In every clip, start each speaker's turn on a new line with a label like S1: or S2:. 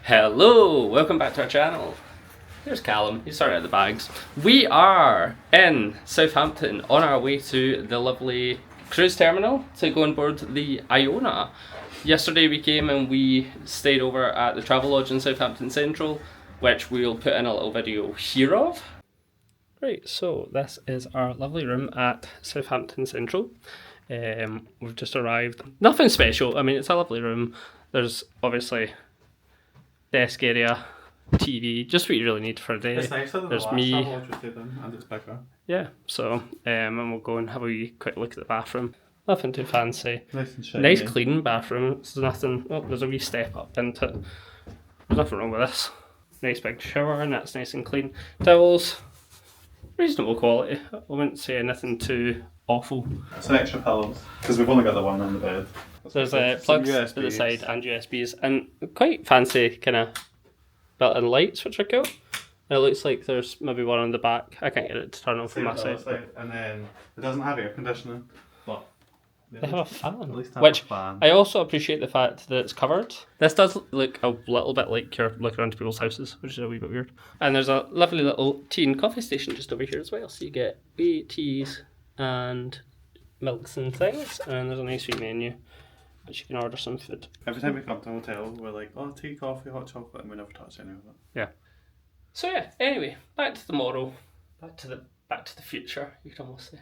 S1: Hello, welcome back to our channel. Here's Callum, he's sorting out the bags. We are in Southampton on our way to the lovely cruise terminal to go on board the Iona. Yesterday we came and we stayed over at the Travelodge in Southampton Central, which we'll put in a little video here of. Right, so this is our lovely room at Southampton Central. We've just arrived. Nothing special, I mean it's a lovely room. There's obviously desk area, TV, just what you really need for a day.
S2: It's nicer than
S1: There's
S2: the last
S1: me.
S2: Travelodge we stayed in, and it's bigger.
S1: Yeah, so and we'll go and have a wee quick look at the bathroom. Nothing too fancy.
S2: Nice and shiny.
S1: Nice clean bathroom. There's nothing. Oh, there's a wee step up into it. There's nothing wrong with this. Nice big shower, and that's nice and clean. Towels, reasonable quality. I wouldn't say anything too awful.
S2: Some extra pillows, because we've only got the one on the bed.
S1: There's
S2: Some
S1: plugs to the
S2: USBs.
S1: side and USBs, and quite fancy kind of built-in lights, which are cool. And it looks like there's maybe one on the back. I can't get it to turn on from my side.
S2: And then it doesn't have air conditioning, but
S1: They have a fan,
S2: at least have
S1: which
S2: a fan.
S1: I also appreciate the fact that it's covered. This does look a little bit like you're looking around people's houses, which is a wee bit weird. And there's a lovely little tea and coffee station just over here as well. So you get wee teas and milks and things. And there's a nice wee menu, which you can order some food.
S2: Every time we come to a hotel, we're like, oh, tea, coffee, hot chocolate, and we never touch any of it.
S1: Yeah. So yeah, anyway, back to the model. Back to the future, you could almost say.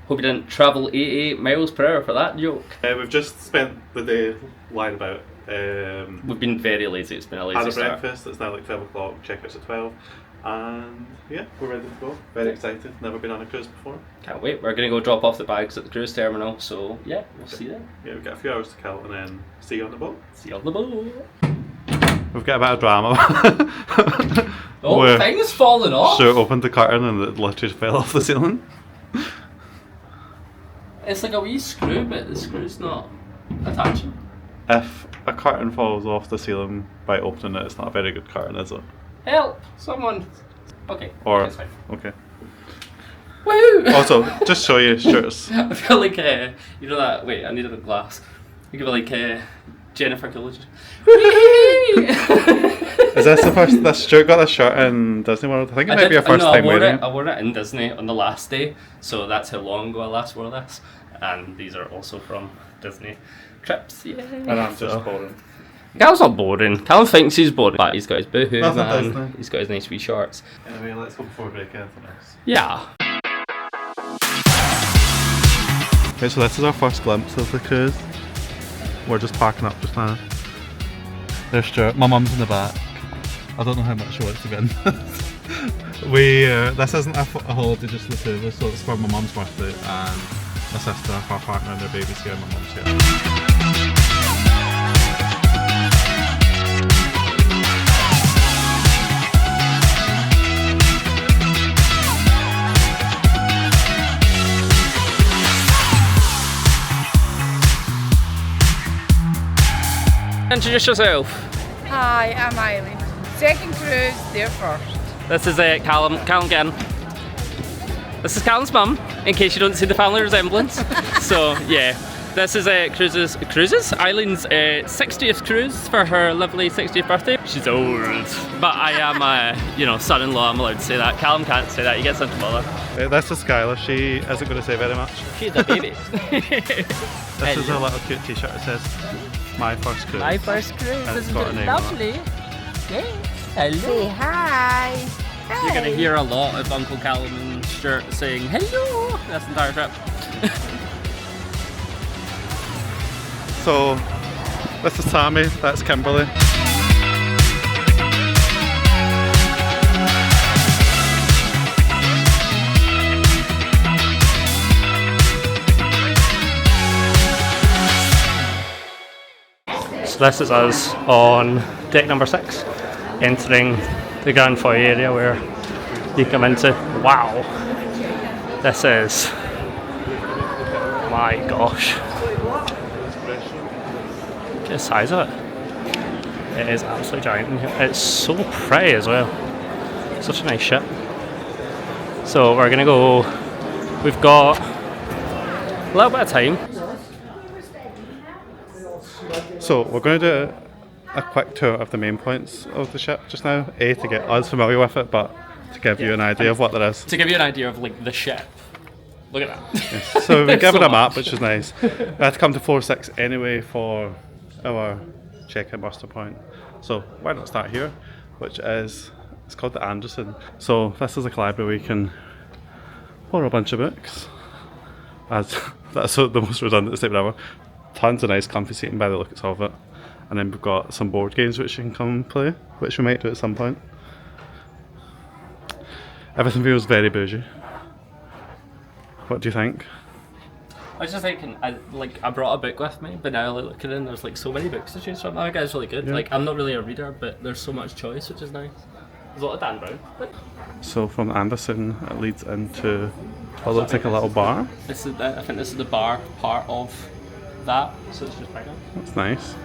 S1: Hope you didn't travel 88 miles per hour for that joke.
S2: We've just spent the day lying about.
S1: We've been very lazy, it's been a lazy
S2: Had a
S1: start.
S2: breakfast, it's now like 12 o'clock, check-out's at 12. And yeah, we're ready to go. Very excited, never been on a cruise before.
S1: Can't wait, we're going to go drop off the bags at the cruise terminal, so yeah, we'll see you then.
S2: Yeah, we've got a few hours to kill and then see you on the boat.
S1: See you on the boat.
S2: We've got a bit of drama.
S1: Oh,
S2: Where
S1: things falling off!
S2: Stuart opened the curtain and it literally fell off the ceiling.
S1: It's like a wee screw, but the screw's not attaching.
S2: If a curtain falls off the ceiling by opening it, it's not a very good curtain, is it?
S1: Help! Someone! Okay,
S2: Or
S1: it's fine.
S2: okay.
S1: Woo!
S2: Also, just show you Stuart's.
S1: I feel like, you know that, wait, I needed a glass. You could be like, Jennifer Coolidge.
S2: Is this the first that Stuart got this shirt in Disney World? I think it might be your first time wearing it.
S1: I wore it in Disney on the last day, so that's how long ago I last wore this. And these are also from Disney trips. Yeah.
S2: And I'm just boring.
S1: Cal's not boring. Cal thinks he's boring, but he's got his boohoo,
S2: Nothing
S1: man.
S2: Disney.
S1: He's got his nice wee shorts.
S2: Anyway, let's go before we break anything else.
S1: Yeah.
S2: Okay, so this is our first glimpse of the cruise. We're just parking up just now. There's Stuart. My mum's in the back. I don't know how much she wants to be in this. This isn't a holiday just for the two of us, so it's for my mum's birthday and my sister, her partner and their baby's here and my mum's here.
S1: Introduce yourself.
S3: Hi, I'm Eileen. Second cruise, there first.
S1: This is Callum again. This is Callum's mum, in case you don't see the family resemblance. So yeah, this is Cruises. Eileen's 60th cruise for her lovely 60th birthday. She's old, but I am son-in-law. I'm allowed to say that. Callum can't say that. He gets into bother.
S2: This is Skylar. She isn't going to say very much.
S1: She's a baby.
S2: This is a little cute t-shirt. It says, "My first cruise."
S3: My first cruise.
S2: And it's
S3: Isn't
S2: got a
S3: it
S2: name on it.
S3: lovely? Yes. Hello. Say hi.
S1: You're going to hear a lot of Uncle Callum and Stuart saying hello this entire trip.
S2: So, this is Tammy, that's Kimberly.
S1: So this is us on deck number 6, entering the Grand Foyer area where you come into. Wow, this is, my gosh, look at the size of it. It is absolutely giant in here. It's so pretty as well. Such a nice ship. So we're gonna go. We've got a little bit of time.
S2: So we're going to do a quick tour of the main points of the ship just now. A, to get us familiar with it, but to give you an idea of what there is.
S1: To give you an idea of like the ship. Look at that.
S2: Yes. So we've been given
S1: So
S2: a map,
S1: much.
S2: which is nice. We had to come to floor 6 anyway for our check-in muster point. So why not start here, which is, it's called the Anderson. So this is like a library where you can borrow a bunch of books. That's the most redundant statement ever. Tons of nice comfy seating by the looks of it. And then we've got some board games which you can come and play, which we might do at some point. Everything feels very bougie. What do you think?
S1: I was just thinking, I brought a book with me, but now I look at it and there's like so many books to choose from. That guy's really good.
S2: Yeah.
S1: Like, I'm not really a reader, but there's so much choice, which is nice. There's a lot of Dan Brown.
S2: So from Anderson, it leads into what looks like a little bar.
S1: I think this is the bar part of that, so it's just right now.
S2: That's nice.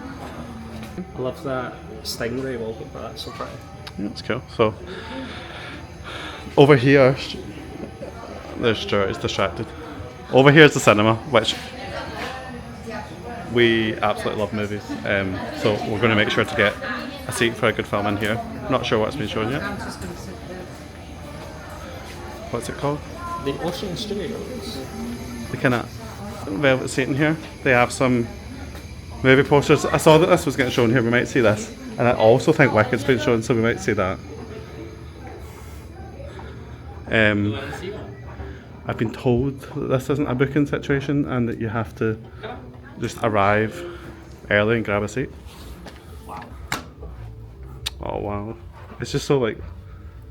S1: I love that stingray wallpaper. That's so pretty.
S2: Yeah, that's cool. So over here, there's Stuart is distracted. Over here is the cinema, which we absolutely love movies. So we're going to make sure to get a seat for a good film in here. Not sure what's been shown yet. What's it called?
S1: The Ocean Studios.
S2: The kind of velvet seating here. They have some movie posters. I saw that this was getting shown here. We might see this, and I also think Wicked's been shown, so we might see that. I've been told that this isn't a booking situation and that you have to just arrive early and grab a seat.
S1: Wow.
S2: Oh wow. It's just so like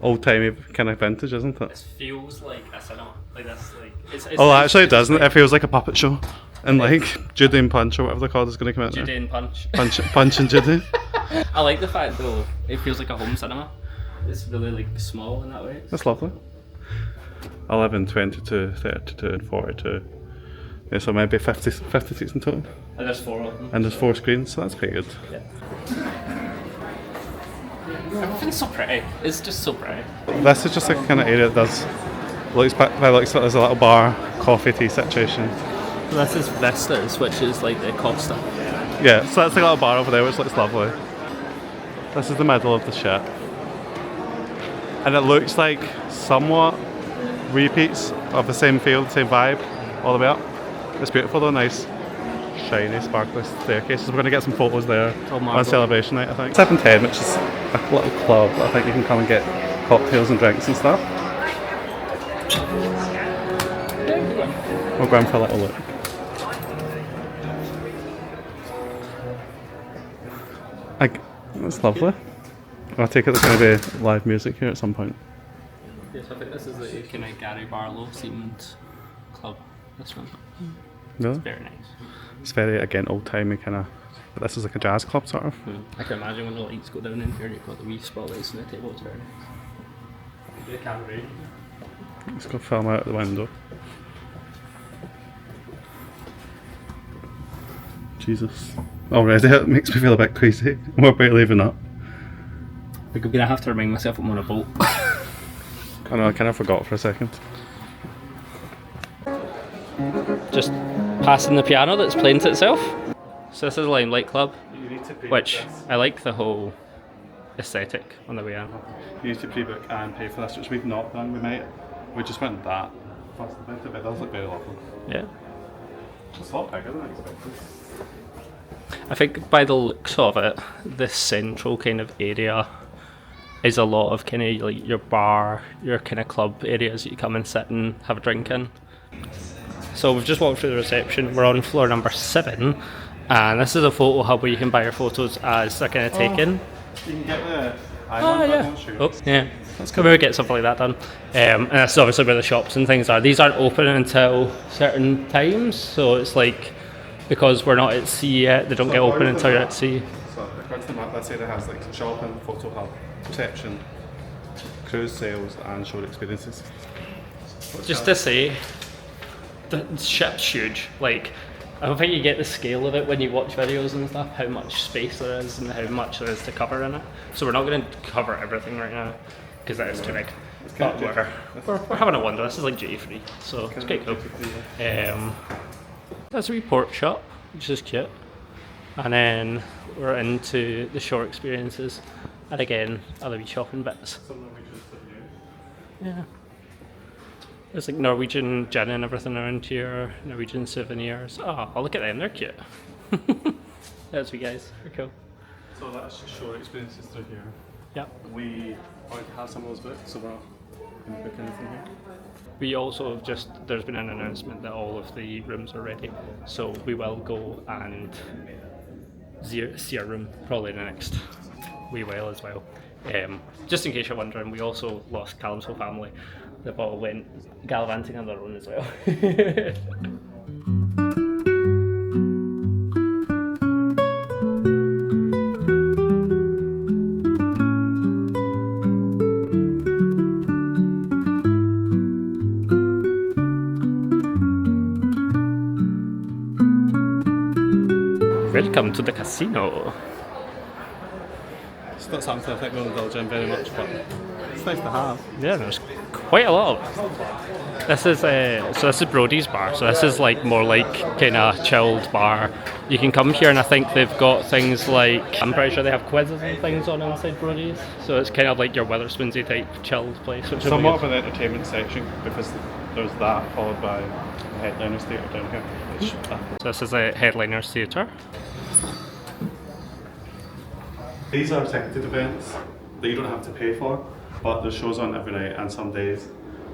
S2: old-timey kind of vintage, isn't it?
S1: This feels like a cinema. Like this, like it's
S2: Oh,
S1: nice.
S2: actually it doesn't. It feels like a puppet show. And like Judy and Punch or whatever they're called is going to come out
S1: Judy
S2: now.
S1: and Punch.
S2: Punch and Judy.
S1: I like the fact though, it feels like a home cinema. It's really like small in that way.
S2: That's lovely. 11, 22, 32 and 42. Yeah, so maybe 50 seats in total.
S1: And there's 4 of them.
S2: And there's 4 screens, so that's pretty good.
S1: Yeah. Everything's so pretty. It's just so pretty.
S2: This is just like a kind of area that does, looks by the looks of it, there's a little bar, coffee, tea situation.
S1: This is Vistas, which is like the Costa.
S2: Yeah, so that's like a little bar over there which looks lovely. This is the middle of the ship. And it looks like somewhat repeats of the same feel, the same vibe, all the way up. It's beautiful though, nice, shiny, sparkly staircases. We're going to get some photos there on celebration night, I think. 710, which is a little club. I think you can come and get cocktails and drinks and stuff. We're going for a little look. That's lovely. I take it there's going to be live music here at some point.
S1: Yes, I think this is the kind of Gary Barlow themed club. This one.
S2: Really?
S1: Very nice.
S2: It's very, again, old-timey kind of, but this is like a jazz club sort of.
S1: I can imagine when the lights go down in here, you've got the wee spotlights on the table. It's very nice. Do the camera.
S2: Let's go film out the window. Jesus. Already it makes me feel a bit queasy. We're barely even up.
S1: I'm gonna have to remind myself I'm on a boat.
S2: I know, I kind of forgot for a second.
S1: Just passing the piano that's playing to itself. So this is Limelight Club, which I like the whole aesthetic on the way in.
S2: You need to pre-book and pay for this, which we've not done. We just went that first event, but it does look very lovely.
S1: Yeah.
S2: It's a lot bigger than I expected.
S1: I think by the looks of it, this central kind of area is a lot of kind of like your bar, your kind of club areas that you come and sit and have a drink in. So we've just walked through the reception. We're on floor number 7, and this is a photo hub where you can buy your photos as they're kind of taken.
S2: You can get the
S1: Oh yeah. Oh yeah. Let's come over and get something like that done. And that's obviously where the shops and things are. These aren't open until certain times, so it's like because we're not at sea yet, they don't get open until you're at sea.
S2: So according to the map, this area has like shopping, photo hub, reception, cruise sales and shore experiences.
S1: Just to say, the ship's huge. Like, I don't think you get the scale of it when you watch videos and stuff, how much space there is and how much there is to cover in it. So we're not going to cover everything right now, because that is too big. But we're having a wander. This is like duty free, so it's quite cool. There's a wee port shop, which is cute. And then we're into the shore experiences. And again, other wee shopping bits. Yeah. There's like Norwegian gin and everything around here, Norwegian souvenirs. Oh, look at them, they're cute. That's you guys, they're cool.
S2: So that's just shore experiences through here.
S1: Yep.
S2: We already have some of those booked, so we're not going to book anything here.
S1: We also have just, there's been an announcement that all of the rooms are ready. So we will go and see our room probably in the next wee while as well. Just in case you're wondering, we also lost Callum's whole family. They've all went gallivanting on their own as well. Welcome to the casino.
S2: It's not something I think we'll indulge in very much, but it's nice to have.
S1: Yeah, there's quite a lot of it. This is so this is Brody's bar. So this is like more like kind of chilled bar. You can come here and I think they've got things like, I'm pretty sure they have quizzes and things on inside Brody's. So it's kind of like your Wetherspoonsy type chilled place. Which
S2: Somewhat of an entertainment section because there's that followed by the Headliners Theatre down here.
S1: So this is a Headliners Theatre.
S2: These are ticketed events that you don't have to pay for, but there's shows on every night and some days.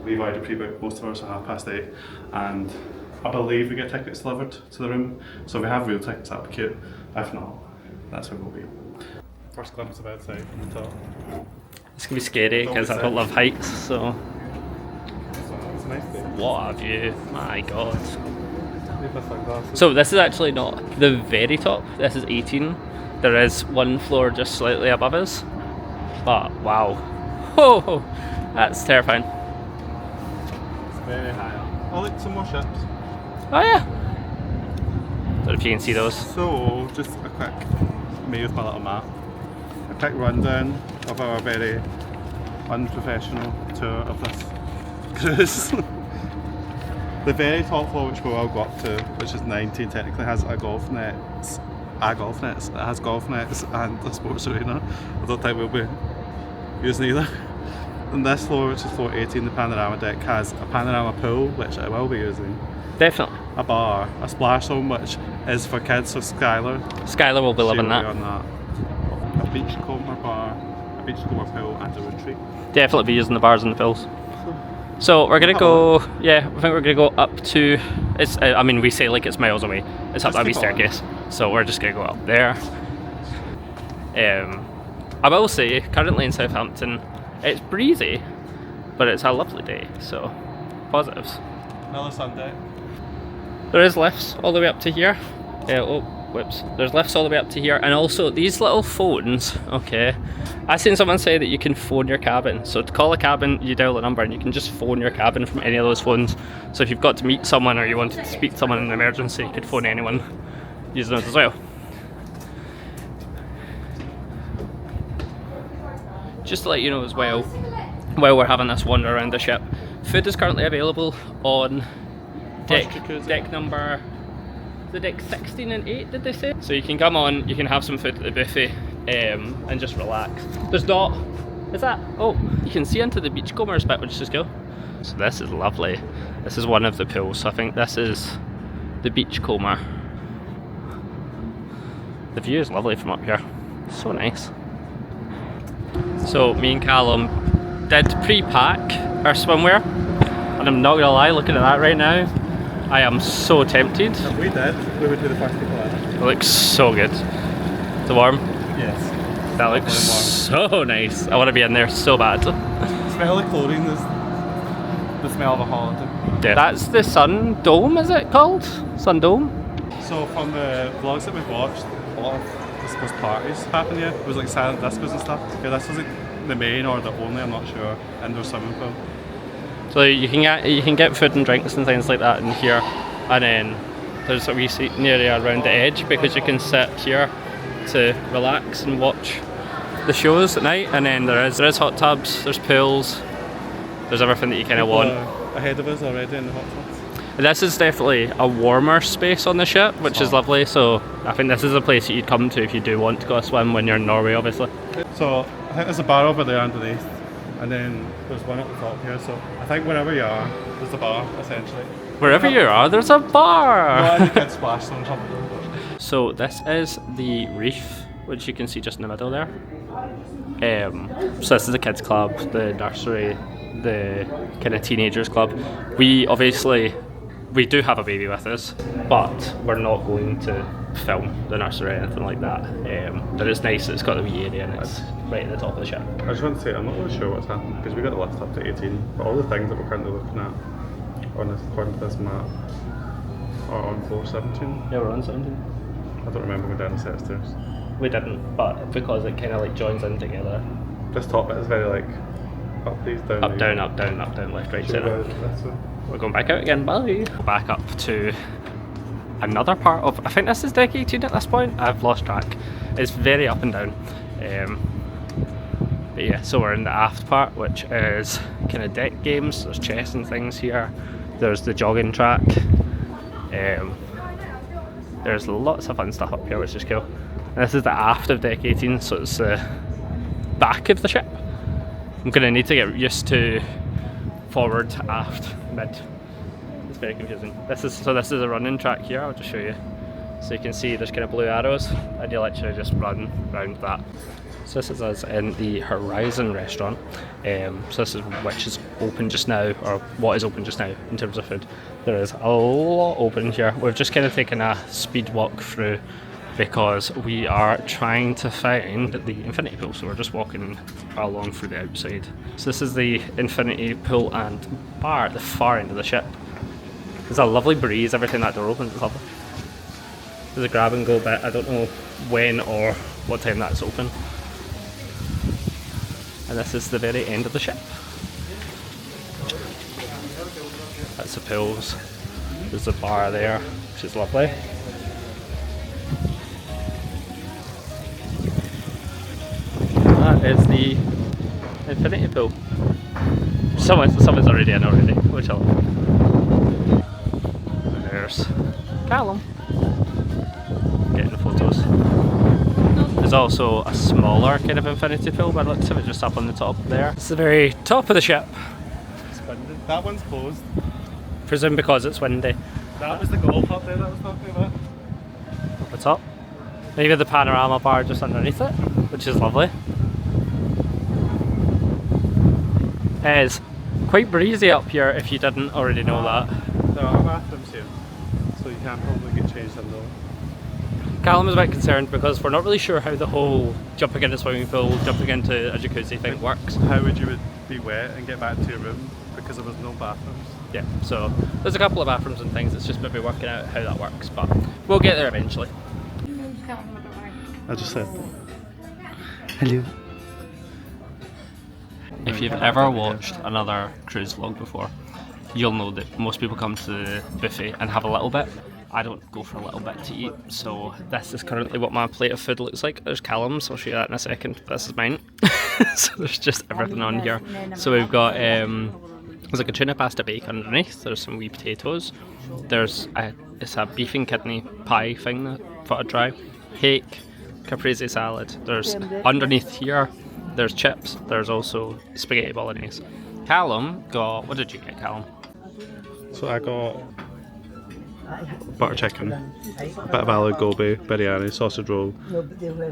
S2: We've already pre-booked most of ours at 8:30 and I believe we get tickets delivered to the room, so if we have real tickets that'd be cute. If not, that's where we'll be. First glimpse of outside from the top.
S1: It's gonna be scary because I don't love heights, so
S2: It's a nice day.
S1: what a view, my god.
S2: Leave my sunglasses.
S1: So this is actually not the very top, this is 18. There is one floor just slightly above us, but wow. Oh, that's terrifying.
S2: It's very high up. Oh look, some more ships.
S1: Oh yeah. Don't know if you can see those.
S2: So, just a quick, me with my little map, a quick rundown of our very unprofessional tour of this cruise. The very top floor, which we will go up to, which is 19, technically has a golf nets. It has golf nets and a sports arena. I don't think we'll be using either. And this floor, which is floor 18, the panorama deck, has a panorama pool, which I will be using.
S1: Definitely.
S2: A bar, a splash zone, which is for kids, so Skylar
S1: Skylar will be loving
S2: she'll
S1: that.
S2: be on that. A beachcomber bar, a beachcomber pool, and a retreat.
S1: Definitely be using the bars and the pills. So we're gonna go, yeah, I think we're gonna go up to, it's, I mean we say like it's miles away, it's up that wee staircase, so we're just gonna go up there. I will say, currently in Southampton, it's breezy, but it's a lovely day, so positives.
S2: Another Sunday.
S1: There is lifts all the way up to here. There's lifts all the way up to here, and also these little phones, okay. I seen someone say that you can phone your cabin. So to call a cabin, you dial a number and you can just phone your cabin from any of those phones. So if you've got to meet someone or you wanted to speak to someone in an emergency, you could phone anyone using those as well. Just to let you know as well, while we're having this wander around the ship, food is currently available on deck number, the deck 16 and 8, did they say? So you can come on, you can have some food at the buffet and just relax. There's not, is that, oh, you can see into the beachcombers bit, which is cool. So this is lovely. This is one of the pools, so I think this is the beachcomber. The view is lovely from up here, so nice. So me and Callum did pre-pack our swimwear, and I'm not gonna lie, looking at that right now, I am so tempted.
S2: We did. We would be the first people in.
S1: It looks so good. Is it warm?
S2: Yes.
S1: That looks so nice. I want to be in there so bad.
S2: The smell of chlorine is the smell of a holiday.
S1: Yeah. That's the Sun Dome, is it called? Sun Dome?
S2: So from the vlogs that we've watched, a lot of discos parties happen here. It was like silent discos and stuff. Yeah, this was like the main or the only, I'm not sure, indoor swimming pool.
S1: So you can get food and drinks and things like that in here, and then there's a wee seating area around the edge because you can sit here to relax and watch the shows at night. And then there is hot tubs, there's pools, there's everything that you kind of want.
S2: Ahead of us already in the hot tubs.
S1: This is definitely a warmer space on the ship, which is lovely. So I think this is a place that you'd come to if you do want to go swim when you're in Norway, obviously.
S2: So I think there's a bar over there underneath, and then there's one at the top here. So I think wherever you are, there's a bar essentially.
S1: Wherever you are, there's a bar.
S2: Well, you can splash on top of them.
S1: So this is the reef, which you can see just in the middle there. So this is the kids club, the nursery, the kind of teenagers club. We do have a baby with us, but we're not going to film the nursery or anything like that. But it's nice that it's got a wee area and it's right at the top of the ship.
S2: I just want to say, I'm not really sure what's happened because we got the list up to 18, but all the things that we're currently looking at on this, according to this map are on floor 17.
S1: Yeah, we're on 17.
S2: I don't remember going down the set of stairs.
S1: We didn't, but because it kind of like joins in together.
S2: This top bit is very like up these, down
S1: Up,
S2: these.
S1: down, up, down, up, down, left, right, centre.
S2: This way.
S1: We're going back out again, bye. Back up to another part of, I think this is deck 18 at this point, I've lost track. It's very up and down. But yeah, so we're in the aft part, which is kind of deck games. There's chess and things here. There's the jogging track. There's lots of fun stuff up here, which is cool. And this is the aft of deck 18, so it's the back of the ship. I'm going to need to get used to forward, aft, mid. It's very confusing. This is a running track here. I'll just show you. So you can see there's kind of blue arrows, and you literally just run around that. So this is us in the Horizon restaurant. So this is which is open just now, or what is open just now in terms of food. There is a lot open here. We've just kind of taken a speed walk through because we are trying to find the infinity pool. So we're just walking along through the outside. So this is the infinity pool and bar at the far end of the ship. There's a lovely breeze every time that door opens. It's lovely. There's a grab and go bit. I don't know when or what time that's open. And this is the very end of the ship. That's the pools. There's a bar there, which is lovely. That is the infinity pool. Someone's already in already, which I love. And there's Callum getting the photos. There's also a smaller kind of infinity pool, but it looks of it just up on the top there. It's the very top of the ship.
S2: It's windy. That one's closed.
S1: Presume because it's windy.
S2: That was the golf up there that I was talking about.
S1: Up the top. Maybe the panorama bar just underneath it, which is lovely. It is quite breezy up here if you didn't already know that.
S2: There are bathrooms here, so you can probably get changed indoors.
S1: Callum is a bit concerned because we're not really sure how the whole jumping into a swimming pool, jumping into a jacuzzi thing works.
S2: How would you be wet and get back to your room because there was no bathrooms?
S1: Yeah, so there's a couple of bathrooms and things, it's just maybe working out how that works, but we'll get there eventually.
S2: I just said hello.
S1: If you've ever watched another cruise vlog before, you'll know that most people come to the buffet and have a little bit. I don't go for a little bit to eat, so this is currently what my plate of food looks like. There's Callum's, I'll show you that in a second. This is mine. So there's just everything on here. So we've got there's like a tuna pasta bake underneath. There's some wee potatoes. There's it's a beef and kidney pie thing that I thought I'd try. Cake, caprese salad. There's underneath here. There's chips. There's also spaghetti bolognese. Callum got, what did you get, Callum?
S2: So I got butter chicken, a bit of aloo gobi, biryani, sausage roll,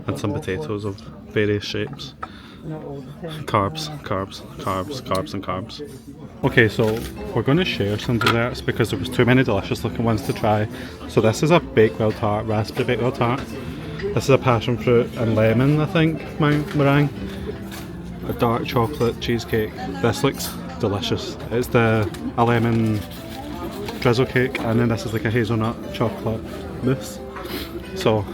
S2: and some potatoes of various shapes. Carbs, carbs, carbs, carbs and carbs. Okay, so we're going to share some desserts because there was too many delicious looking ones to try. So this is a Bakewell tart, raspberry Bakewell tart. This is a passion fruit and lemon, I think, meringue. A dark chocolate cheesecake. This looks delicious. It's a lemon drizzle cake, and then this is like a hazelnut chocolate mousse. So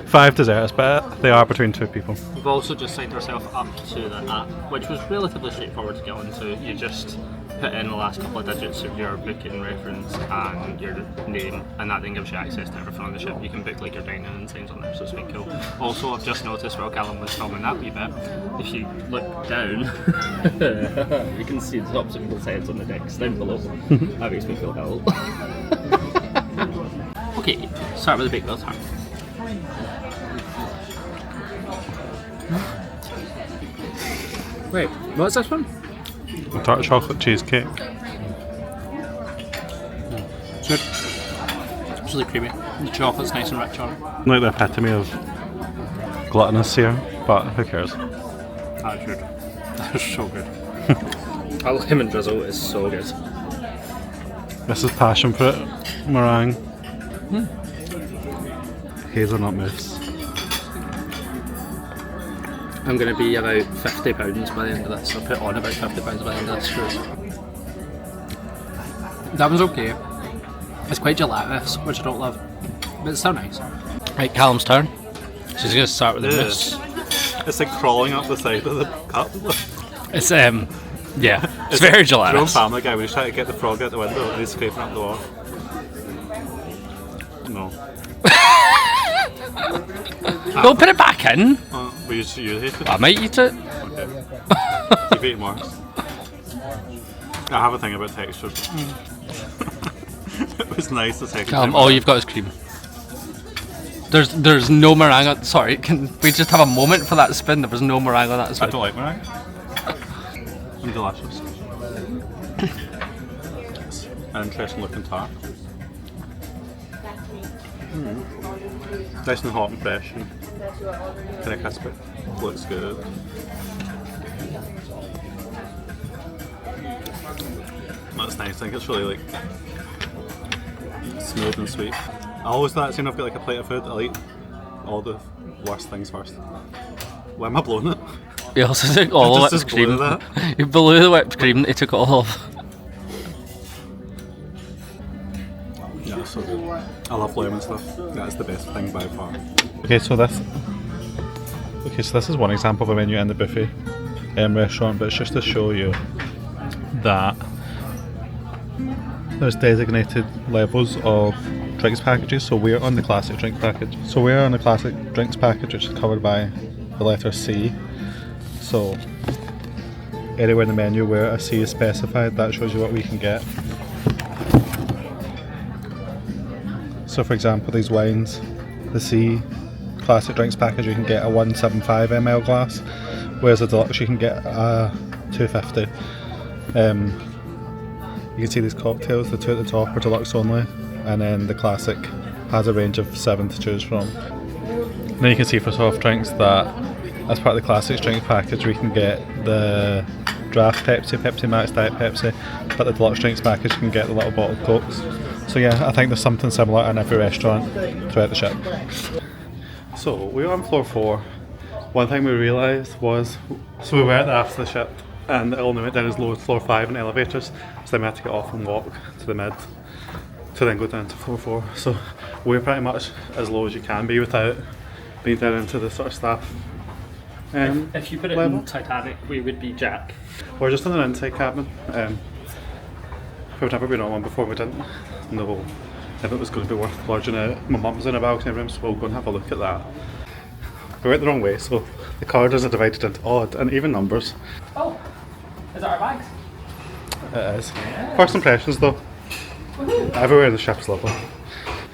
S2: 5 desserts, but they are between 2 people.
S1: We've also just signed ourselves up to the app, which was relatively straightforward to get onto. You just put put in the last couple of digits of your booking reference and your name, and that then gives you access to everything on the ship. You can book like your dining and things on there, so it's quite cool. Also, I've just noticed while Callum was filming that wee bit, if you look down, you can see the tops of people's heads on the decks down below. That makes me feel hell. Okay, start with the baked tart. Wait, what's this one?
S2: Dark chocolate cheesecake.
S1: It's good. It's really creamy. The chocolate's nice and rich on it.
S2: Like the epitome of gluttonous here, but who cares?
S1: That's good. That's so good. That lemon drizzle is so good.
S2: This is passion fruit meringue. Hazelnut mousse.
S1: I'm going to be about £50 by the end of this. I'll put on about £50 by the end of this cruise. That one's okay. It's quite gelatinous, which I don't love. But it's still nice. Right, Callum's turn. She's going to start with the mousse.
S2: It's like crawling up the side of the cup.
S1: It's, yeah, it's very
S2: Your own
S1: gelatinous.
S2: Family Guy when he's trying to get the frog out the window and he's scraping up the wall. No.
S1: Don't put it back in.
S2: But you hate it?
S1: I might eat it.
S2: Okay. You've eaten worse. I have a thing about textures. It was nice the second time.
S1: All you've got is cream. There's no meringue on. Sorry, can we just have a moment for that spin? There was no meringue on that
S2: I
S1: spin.
S2: don't like meringue. I'm delicious. It's an interesting looking tart. Nice and hot and fresh and kind of crispy. Looks good. That's nice. I think it's really like smooth and sweet. I always do that soon. I've got like a plate of food. I'll eat all the worst things first. Why am I blowing it?
S1: You also took all the
S2: Just
S1: whipped cream.
S2: blew
S1: You blew the whipped cream. They took it all off.
S2: Yeah, it's so good. I love lemon stuff. That's the best thing by far. Okay, so this is one example of a menu in the buffet restaurant, but it's just to show you that there's designated levels of drinks packages. So we're on the classic drink package. So we're on the classic drinks package, which is covered by the letter C. So anywhere in the menu where a C is specified, that shows you what we can get. So for example, these wines, the C classic drinks package, you can get a 175 ml glass, whereas the deluxe you can get a 250. You can see these cocktails, the two at the top are deluxe only, and then the classic has a range of 7 to choose from. And then you can see for soft drinks that as part of the classics drinks package we can get the draft Pepsi, Pepsi Max, Diet Pepsi, but the deluxe drinks package you can get the little bottled cokes. So yeah, I think there's something similar in every restaurant throughout the ship. So we were on floor 4. One thing we realised was, so we were at the aft of the ship and it only went down as low as floor 5 in elevators, so then we had to get off and walk to the mid to then go down to floor 4. So we're pretty much as low as you can be without being down into the sort of staff
S1: If you put it
S2: level.
S1: in Titanic, we would be Jack.
S2: We're just in an inside cabin. We've never been on one before, we didn't know if it was going to be worth lodging out. My mum's in a balcony room, so we'll go and have a look at that. We went the wrong way, so the corridors are divided into odd and even numbers.
S1: Oh, is that our bags?
S2: It is. First impressions though, everywhere in the ship's lovely.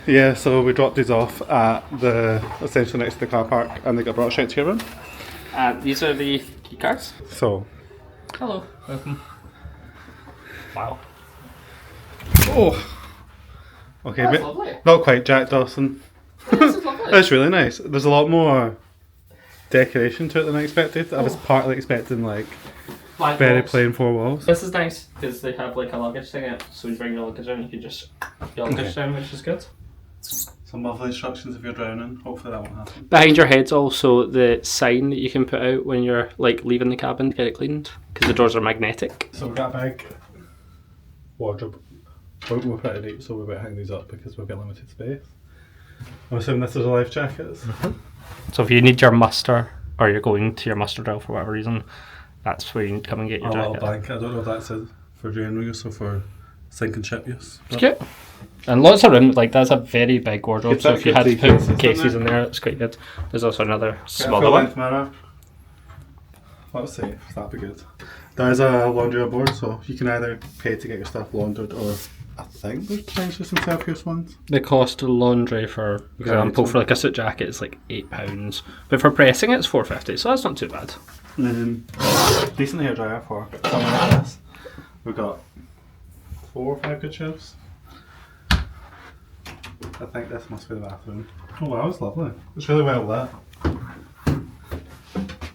S2: Yeah, so we dropped these off at the, essentially next to the car park, and they got brought straight to your room.
S1: These are the key cards.
S2: So,
S1: Hello, welcome. Wow.
S2: oh, okay,
S1: That's lovely.
S2: not quite Jack Dawson.
S1: This is lovely.
S2: It's really nice. There's a lot more decoration to it than I expected. I was partly expecting like
S1: Flag
S2: very
S1: box.
S2: plain 4 walls.
S1: This is nice because they have like a luggage thing out, so you bring your luggage in, you can just put your luggage down, which is good.
S2: Some lovely instructions if you're drowning. Hopefully that won't happen.
S1: Behind your head's also the sign that you can put out when you're like leaving the cabin to get it cleaned, because the doors are magnetic.
S2: So we've got a big wardrobe. We're pretty deep, so we better hang these up because we've got limited space. I'm assuming this is a life jackets.
S1: So if you need your muster, or you're going to your muster drill for whatever reason, that's where you need to come and get your
S2: A little
S1: jacket.
S2: blanket. I don't know if that's a for draining use, so for sink and chip use.
S1: It's cute. And lots of room, like that's a very big wardrobe,
S2: It's
S1: so
S2: like
S1: if you had to
S2: three
S1: put cases
S2: cases
S1: in there, it's quite good. There's also another smaller
S2: full
S1: one.
S2: length mirror. Let's see, that'd be good. There's a laundry board, so you can either pay to get your stuff laundered, or I think there's potentially some self-use ones.
S1: The cost of laundry, for example, for like a suit jacket is like £8, but for pressing it's £4.50, so that's not too bad.
S2: Decent hairdryer for something like this. We've got 4 or 5 good shelves. I think this must be the bathroom. Oh wow, it's lovely. It's really well lit.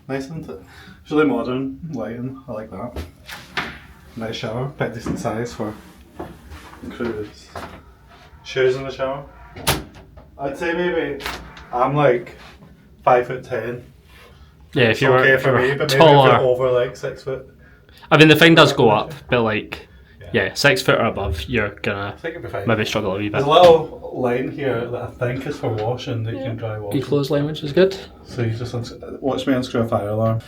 S2: Nice, isn't it? It's really modern lighting. I like that. Nice shower, bit decent size for cruise. Shoes in the shower. I'd say maybe I'm like 5'10".
S1: Yeah, if
S2: It's
S1: you're,
S2: okay
S1: if
S2: for
S1: you're
S2: me, but maybe if
S1: taller,
S2: you're over like 6 foot.
S1: I mean the thing does go up, but like, yeah, 6 foot or above, you're gonna
S2: I think it'd be fine.
S1: maybe struggle a wee bit.
S2: There's a little line here that I think is for washing that you can dry wash.
S1: Clothesline, which is good.
S2: So you just watch me unscrew a fire alarm.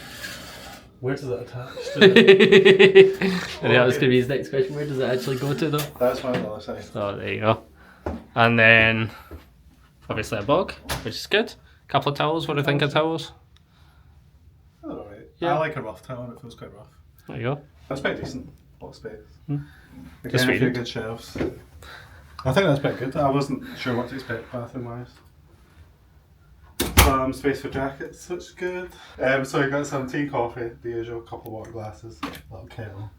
S2: Where does it attach to?
S1: And that was going to be his next question. Where does it actually go to though?
S2: That's my other side.
S1: So there you go. And then obviously a bog, which is good. Couple of towels. What do you think of towels?
S2: Oh, alright.
S1: Yeah.
S2: I like a rough towel and it feels quite rough.
S1: There you go.
S2: That's quite decent. Lot of space.
S1: Just
S2: Again, a few
S1: reading.
S2: good shelves. I think that's quite good. I wasn't sure what to expect bathroom wise. Space for jackets, which is good. So you got some tea, coffee, the usual, couple of water glasses, little kettle.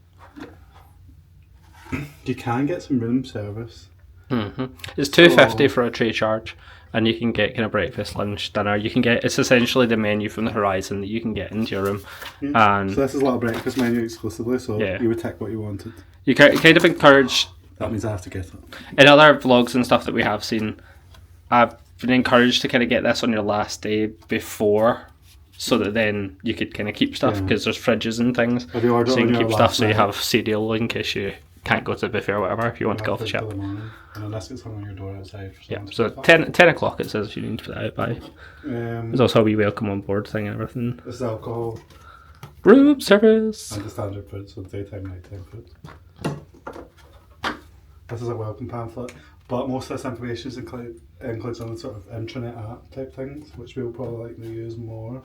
S2: You can get some room service.
S1: It's £2.50 for a tray charge, and you can get kind of breakfast, lunch, dinner. You can get, it's essentially the menu from the Horizon that you can get into your room, and
S2: So this is a little breakfast menu exclusively, so
S1: Yeah.
S2: you would tick what you wanted.
S1: you kind of encourage.
S2: That means I have to get it.
S1: In other vlogs and stuff that we have seen, I've been encouraged to kind of get this on your last day before, so that then you could kind of keep stuff,
S2: Yeah.
S1: because there's fridges and things,
S2: If you order
S1: so you
S2: on
S1: can
S2: your
S1: keep stuff
S2: last
S1: so you
S2: night,
S1: have cereal in case you can't go to the buffet or whatever if you want to go off the
S2: have
S1: ship.
S2: till the morning, and then this gets hung on your door outside for
S1: Yeah,
S2: someone to
S1: so
S2: pick up.
S1: 10 o'clock it says if you need to put that out by. There's also a wee welcome on board thing and everything.
S2: This is alcohol
S1: Room service.
S2: and the standard food, so daytime, nighttime food. This is a welcome pamphlet, but most of this information includes on the sort of intranet app type things, which we'll probably likely use more.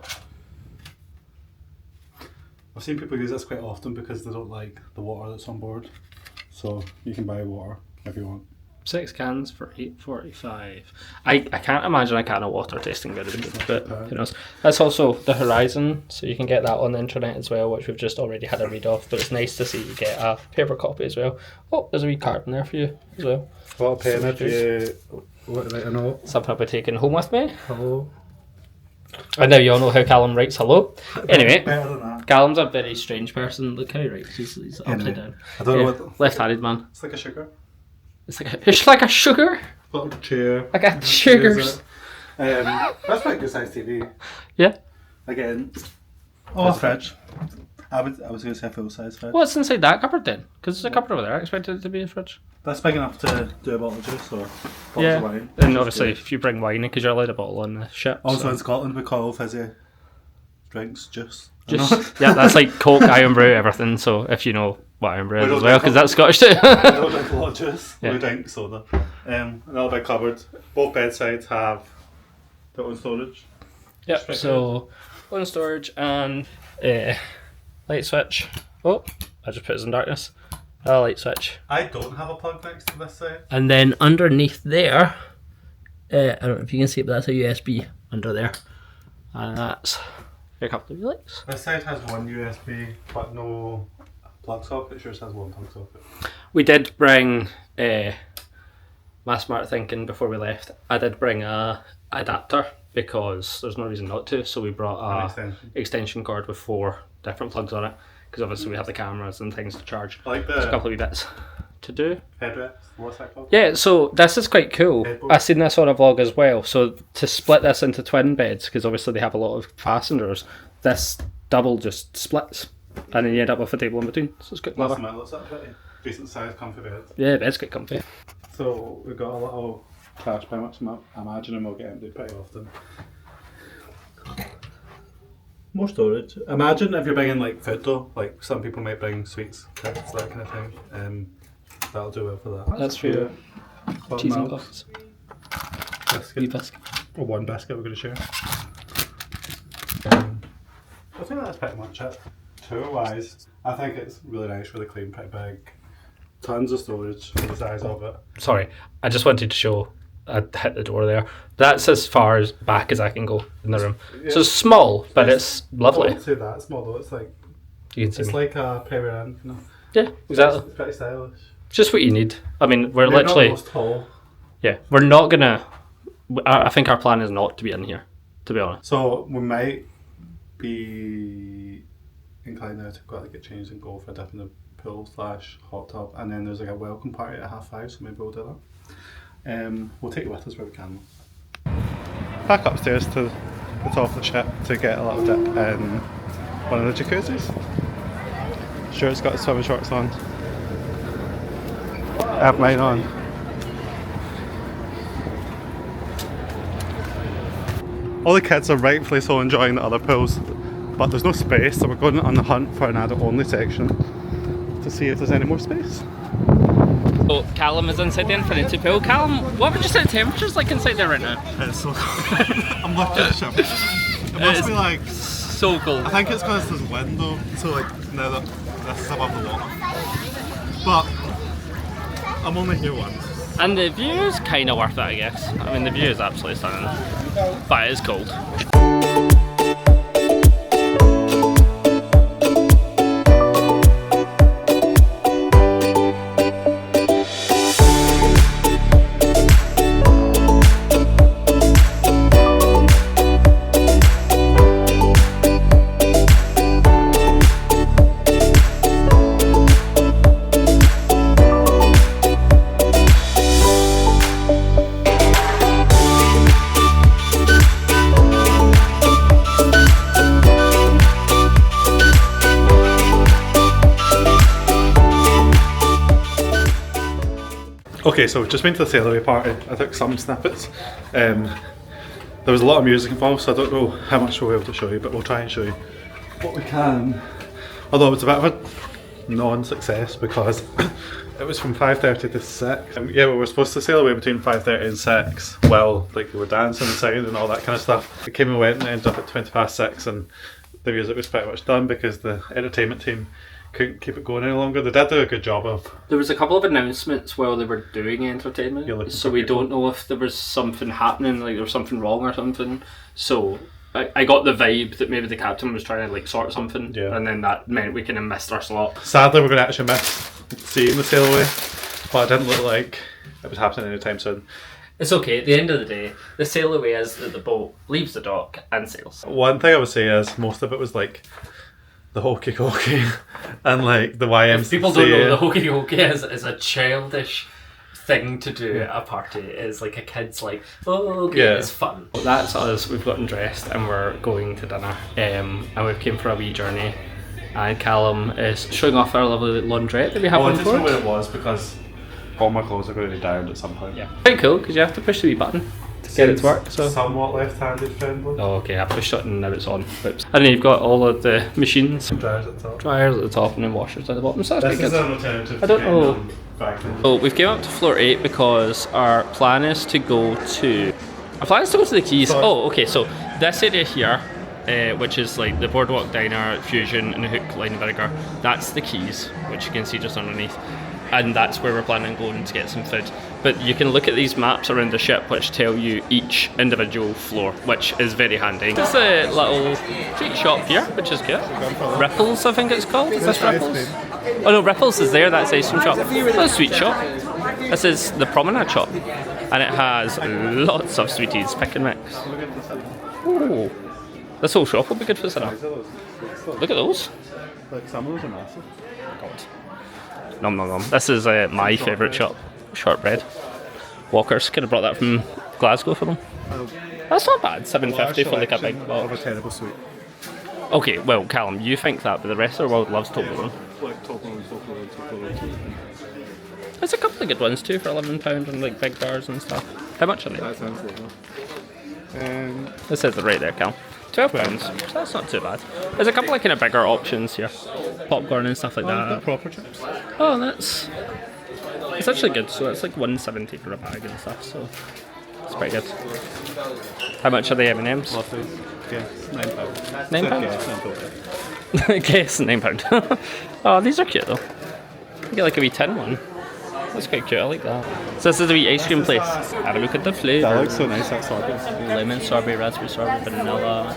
S2: I've seen people use this quite often because they don't like the water that's on board, so you can buy water if you want.
S1: 6 cans for £8.45. I can't imagine a can of water tasting good, but who knows. That's also the Horizon, so you can get that on the internet as well, which we've just already had a read of, but it's nice to see you get a paper copy as well. Oh, there's a wee card in there for you as well.
S2: What a pen if you write a note.
S1: Something I'll be taking home with me.
S2: Hello.
S1: And now you all know how Callum writes hello. Anyway,
S2: Better than that.
S1: Callum's a very strange person. Look how he writes. He's upside down.
S2: I don't know
S1: Yeah,
S2: what.
S1: left-handed man.
S2: It's like a sugar.
S1: It's like a sugar.
S2: Little chair.
S1: Like a sugars.
S2: That's quite a good size TV.
S1: Yeah.
S2: Again. Oh, a fridge. I was going to say a full size fridge.
S1: What's inside that cupboard then? Because there's a cupboard over there. I expected it to be a fridge.
S2: That's big enough to do a bottle of juice or bottles
S1: Yeah.
S2: of wine.
S1: And obviously, if you bring wine in, because you're allowed a bottle on the ship.
S2: Also
S1: so.
S2: in Scotland we call fizzy drinks juice.
S1: Just yeah, that's like Coke, Iron Brew, everything. So if you know what Iron Brew
S2: We
S1: is
S2: don't
S1: as well,
S2: drink
S1: because that's Scottish too.
S2: We don't drink a lot of juice.
S1: Yeah.
S2: We drink soda. Another big cupboard. Both bedsides have their own storage.
S1: Yep.
S2: Straight
S1: So one storage and light switch. Oh, I just put it in darkness. A light switch.
S2: I don't have a plug next to this side.
S1: And then underneath there, I don't know if you can see it, but that's a USB under there. And that's a couple of lights.
S2: This side has one USB but no plug socket. Yours has one plug socket.
S1: We did bring my smart thinking before we left. I did bring a adapter because there's no reason not to. So we brought
S2: An
S1: a
S2: extension.
S1: extension cord with 4 different plugs on it, because obviously we have the cameras and things to charge.
S2: I like
S1: There's a
S2: the
S1: couple of wee bits to do.
S2: headrests. What's that called?
S1: Yeah, so this is quite cool.
S2: Headboard.
S1: I've seen this on a vlog as well. So to split this into twin beds, because obviously they have a lot of passengers, this double just splits, and then you end up with a table in between. So it's quite
S2: That's
S1: clever.
S2: the looks like pretty decent sized comfy bed.
S1: Yeah, the bed's quite comfy.
S2: So we've got a little trash bin, which I'm imagining we'll get empty pretty often. more storage. Imagine if you're bringing like food though, like some people might bring sweets, cakes, that kind of thing. That'll do well for that.
S1: That's for your cheese and puffs.
S2: Biscuit.
S1: Biscuit.
S2: Or one biscuit we're going to share. I think that's pretty much it. Tour wise, I think it's really nice, really clean, pretty big. Tons of storage for the size of it.
S1: Sorry, I just wanted to show. I hit the door there. That's as far as back as I can go in the room.
S2: Yeah.
S1: So it's small, but it's
S2: I
S1: lovely.
S2: wouldn't say that small though. It's like
S1: You can see
S2: it's
S1: me.
S2: like a Premier Inn, you know.
S1: Yeah, exactly.
S2: It's pretty stylish.
S1: Just what you need. I mean, we're
S2: Maybe
S1: literally.
S2: not most tall.
S1: Yeah, we're not gonna. I think our plan is not to be in here, to be honest.
S2: So we might be inclined now to quickly get changed and go for a dip in the pool / hot tub, and then there's like a welcome party at 5:30, so maybe we'll do that. We'll take you with us where we can. Back upstairs to the top of the ship to get a little dip in one of the jacuzzis. Stuart's got his swimming shorts on. I have mine on. All the kids are rightfully so enjoying the other pools, but there's no space, so we're going on the hunt for an adult only section to see if there's any more space.
S1: So Callum is inside the infinity pool. Callum, what would you say the temperature's like inside there right now?
S2: It's so cold. I'm looking at the ship. It must be like,
S1: So cold.
S2: I think it's because there's wind though, so like now that this is above the water. But I'm only here once.
S1: And the view is kind of worth it, I guess. I mean, the view is absolutely stunning, but it is cold.
S2: Okay, so we've just been to the sail away party. I took some snippets. There was a lot of music involved, so I don't know how much we'll be able to show you, but we'll try and show you what we can. Although it's a bit of a non-success because it was from 5:30 to 6. Yeah, we were supposed to sail away between 5:30 and 6. Well, like we were dancing inside and all that kind of stuff. It came and went and ended up at 6:20, and the music was pretty much done because the entertainment team couldn't keep it going any longer. They did do a good job of.
S1: There was a couple of announcements while they were doing entertainment, so we don't know if there was something happening, like there was something wrong or something. So I got the vibe that maybe the captain was trying to like sort something, and then that meant we kind of missed our slot.
S2: Sadly, we're going to actually miss seeing the sail away, but it didn't look like it was happening anytime soon.
S1: It's okay, at the end of the day, the sail away is that the boat leaves the dock and sails.
S2: One thing I would say is most of it was like the hokey cokey and like the YMCA.
S1: If people don't know, the hokey cokey is a childish thing to do at a party. It's like a kid's like, oh, okay, it's fun. That's us. We've gotten dressed and we're going to dinner. And we've came for a wee journey. And Callum is showing off our lovely laundrette that we have on board. I wanted to know what
S2: it was because all my clothes are going to be down at some point.
S1: Yeah. Pretty cool because you have to push the wee button to get it to work. So
S2: somewhat left-handed friendly.
S1: Oh, okay. I pushed it and now it's on. Oops. And then you've got all of the machines.
S2: Dryers at the top.
S1: Dryers at the top and then washers at the bottom. So that's
S2: this
S1: pretty
S2: is
S1: good.
S2: an alternative.
S1: I don't know. So we've came up to floor 8 because our plan is to go to. Our plan is to go to the quays.
S2: Sorry.
S1: Oh, okay. So this area here, which is like the Boardwalk Diner, Fusion, and the Hook Line Vinegar. That's the quays, which you can see just underneath. And that's where we're planning on going to get some food. But you can look at these maps around the ship which tell you each individual floor, which is very handy. There's a little treat shop here, which is good. Ripples, I think it's called. Is this Ripples? Oh no, Ripples is there, that's ice cream shop. That's a sweet shop. This is the Promenade shop. And it has lots of sweeties, pick and mix. Oh, this whole shop will be good for dinner. Look at those.
S2: Like some of those are massive.
S1: God. Nom nom nom. This is my favourite shop. Shortbread. Walkers. Could have brought that from Glasgow for them. That's not bad. $7.50 for like a big box.
S2: Of a terrible sweet.
S1: Okay, well, Callum, you think that, but the rest of the world loves Toblerone.
S2: Like Toblerone.
S1: There's a couple of good ones too for £11 and like big bars and stuff. How much are they?
S2: That sounds lovely.
S1: It says it right there, Callum. £12. So that's not too bad. There's a couple of kind of bigger options here. Popcorn and stuff like that.
S2: Proper chips.
S1: Oh, that's... It's actually good. So it's like $1.70 for a bag and stuff. So it's pretty good. How much are the M&Ms?
S2: Lovely. Yes, £9.
S1: £9? Guess £9. Oh, these are cute though. You get like a wee tin one. That's quite cute, I like that. So this is a wee ice cream place. Have a look at the flavour.
S2: That looks so nice, that sorbet.
S1: Lemon sorbet, raspberry sorbet, vanilla,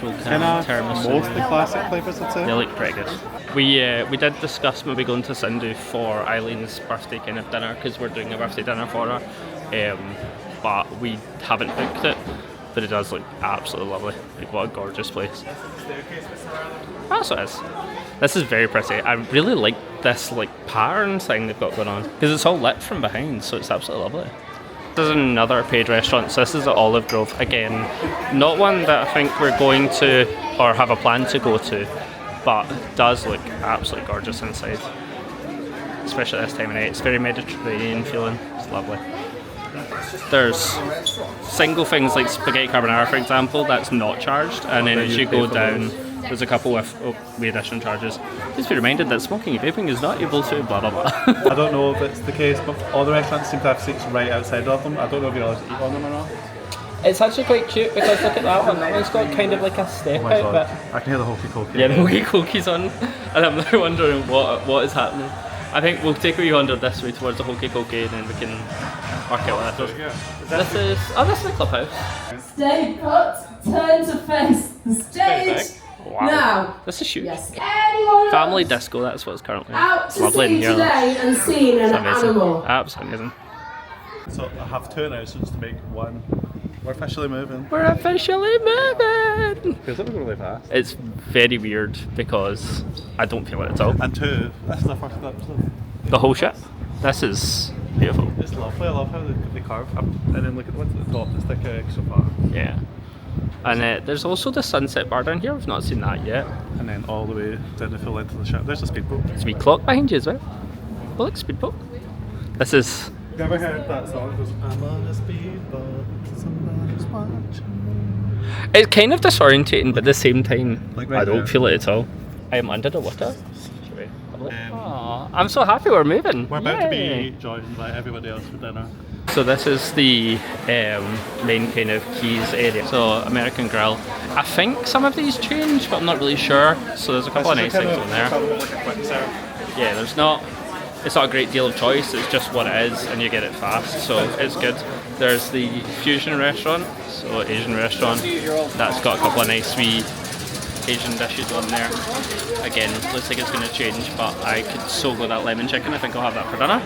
S2: Kind
S1: croquant,
S2: of
S1: tiramisu.
S2: mostly classic flavours, I'd say.
S1: They look pretty good. We did discuss maybe going to Sindhu for Eileen's birthday kind of dinner because we're doing a birthday dinner for her. But we haven't booked it. But it does look absolutely lovely. Like, what a gorgeous place. That's what it is. This is very pretty. I really like this like pattern thing they've got going on because it's all lit from behind, so it's absolutely lovely. This is another paid restaurant. So this is at Olive Grove. Again, not one that I think we're going to or have a plan to go to, but does look absolutely gorgeous inside. Especially this time of night. It's very Mediterranean feeling. It's lovely. There's single things like spaghetti carbonara, for example, that's not charged, and then as you go down, there's a couple with additional charges. Just be reminded that smoking and vaping is not able to blah blah blah.
S2: I don't know if it's the case, but all the restaurants seem to have seats right outside of them. I don't know if you're allowed to eat on them or not.
S1: It's actually quite cute because look at that one. That one's got kind of like a step
S2: Oh my
S1: out
S2: god,
S1: bit.
S2: I can hear the hokey cokey.
S1: Yeah, the wee cookies on, and I'm now wondering what is happening. I think we'll take a wee wander this way towards the hokey cokey, and then we can work out what that is. This is the clubhouse.
S4: Stay put, turn to face the stage.
S1: Wow.
S4: Now,
S1: This is huge.
S4: yes. Anyone
S1: Family disco, that's what's currently
S4: out to
S1: lovely in
S4: sing
S1: here.
S4: today and seen an
S1: It's amazing.
S4: animal?
S1: Absolutely amazing.
S2: So I have 2 announcements to make. One, we're officially moving.
S1: We're officially moving!
S2: Feels like we're going really fast.
S1: It's very weird because I don't feel it at all.
S2: And 2, this is the first episode.
S1: The whole ship. This is beautiful.
S2: It's lovely. I love how they carve up, and then look at the ones at the top. It's like a extra bar,
S1: Yeah. And there's also the sunset bar down here. We've not seen that yet.
S2: and then all the way down the full length of the ship. There's a speedboat.
S1: There's a wee clock behind you as well. Oh, look, speedboat. This is...
S2: You ever heard that song? It goes, I'm on a speedboat, somebody's watching.
S1: It's kind of disorientating, but at the same time,
S2: Like right
S1: I don't
S2: there.
S1: feel it at all. I am under the water. Aw, I'm so happy we're moving.
S2: We're about to
S1: Yay.
S2: be joined by everybody else for dinner.
S1: So this is the main kind of Keys area. So American Grill. I think some of these change, but I'm not really sure. So there's a couple of nice things on there.
S2: Like a quick serve.
S1: Yeah, it's not a great deal of choice. It's just what it is, and you get it fast. So it's good. There's the Fusion restaurant, so Asian restaurant. That's got a couple of nice wee Asian dishes on there. Again, looks like it's going to change, but I could so go that lemon chicken. I think I'll have that for dinner.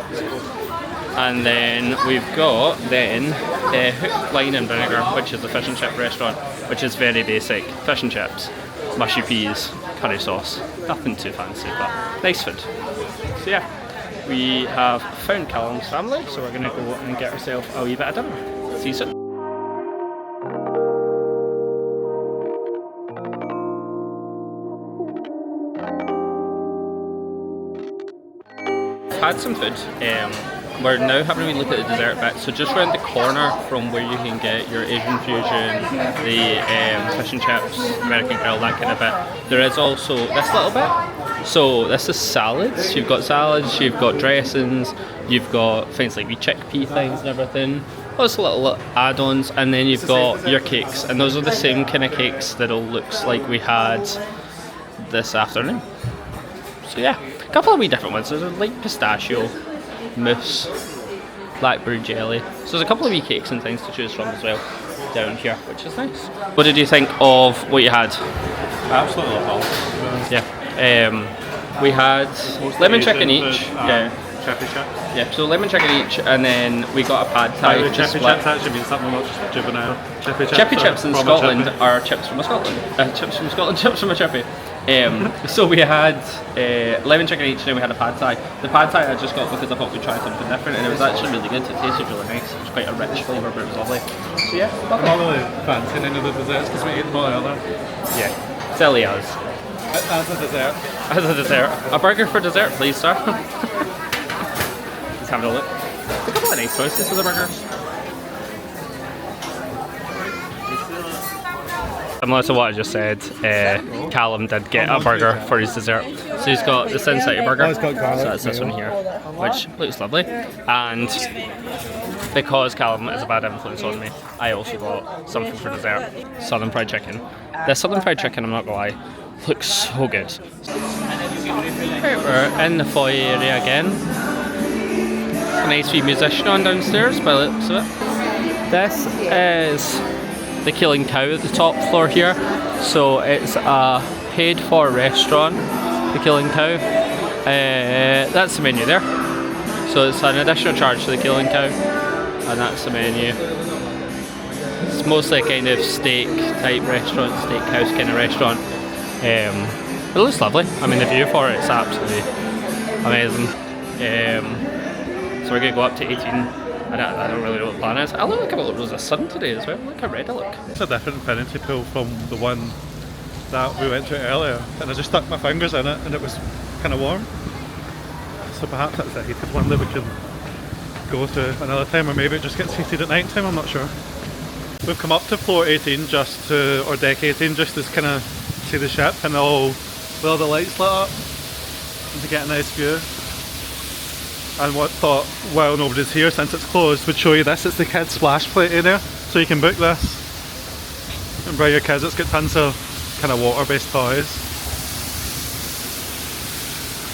S1: And then we've got Hook, Line and Vinegar, which is the fish and chip restaurant, which is very basic. Fish and chips, mushy peas, curry sauce. Nothing too fancy, but nice food. So yeah, we have found Callum's family, so we're going to go and get ourselves a wee bit of dinner. See you soon. Had some food. We're now having a wee look at the dessert bit. So just around the corner from where you can get your Asian fusion, the fish and chips, American Grill, that kind of bit. There is also this little bit. So this is salads. You've got salads, you've got dressings, you've got things like wee chickpea things and everything. Lots of little add-ons, and then you've got your cakes, and those are the same kind of cakes that all looks like we had this afternoon. So yeah, a couple of wee different ones. There's like pistachio, mousse, blackberry jelly. So there's a couple of wee cakes and things to choose from as well down here, which is nice. What did you think of what you had?
S2: Absolutely love all.
S1: Yeah, we had lemon chicken each. Yeah.
S2: Chippy chips.
S1: Yeah, so lemon chicken each, and then we got a pad thai.
S2: By the
S1: to
S2: chippy
S1: split.
S2: chips actually means something not just juvenile.
S1: Chippy chips in
S2: from a
S1: Scotland
S2: chippy.
S1: are chips from a Scotland. Chips from Scotland, chips from a chippy. So we had lemon chicken each, and then we had a pad thai. The pad thai I just got because I thought we'd try something different, and it was actually really good. It tasted really nice. It was quite a rich flavour, but it was lovely. So yeah,
S2: I'm not really fancying any of the desserts because we ate them all earlier.
S1: yeah, silly as.
S2: As a dessert.
S1: As a dessert, a burger for dessert, please, sir. Just having a look. There's a couple of nice choices for the burgers. Similar to what I just said, Callum did get a burger for his dessert. So he's got the Sin City burger,
S2: it's got garlic
S1: so that's this one here, which looks lovely. And because Callum is a bad influence on me, I also got something for dessert, Southern Fried Chicken. The Southern Fried Chicken, I'm not gonna lie, looks so good. Right, we're in the foyer area again. A nice wee musician on downstairs by the looks of it. This is the Killing Cow at the top floor here. So it's a paid for restaurant, the Killing Cow. That's the menu there. So it's an additional charge to the Killing Cow, and that's the menu. It's mostly a kind of steak type restaurant, steakhouse kind of restaurant. It looks lovely. I mean, the view for it is absolutely amazing. So we're going to go up to 18. I don't really know what the plan is. I look like a little rose of sun today as well. Look how red I look.
S2: It's a different infinity pool from the one that we went to earlier, and I just stuck my fingers in it and it was kind of warm. So perhaps that's a heated one that we can go to another time, or maybe it just gets heated at night time, I'm not sure. We've come up to floor 18 just to, or deck 18, just to kind of see the ship and all the lights lit up and to get a nice view. And what thought, well, nobody's here since it's closed, would show you this. It's the kids splash play area, so you can book this and bring your kids. It's got tons of kind of water based toys.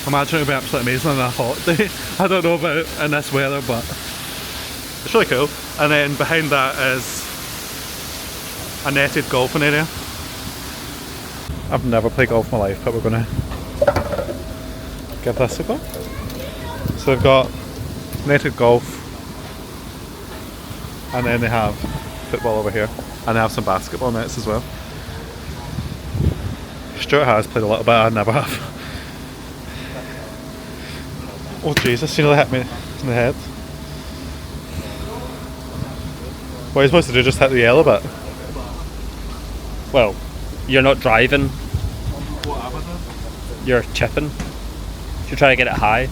S2: I imagine it would be absolutely amazing on a hot day. I don't know about in this weather, but it's really cool. And then behind that is a netted golfing area. I've never played golf in my life, but we're going to give this a go. So they've got netted golf, and then they have football over here, and they have some basketball nets as well. Stuart has played a little bit, I never have. Oh Jesus, you know they hit me in the head. What are you supposed to do, just hit the yellow bit?
S1: Well, you're not driving,
S2: What happened then?
S1: you're chipping. You're trying to get it high.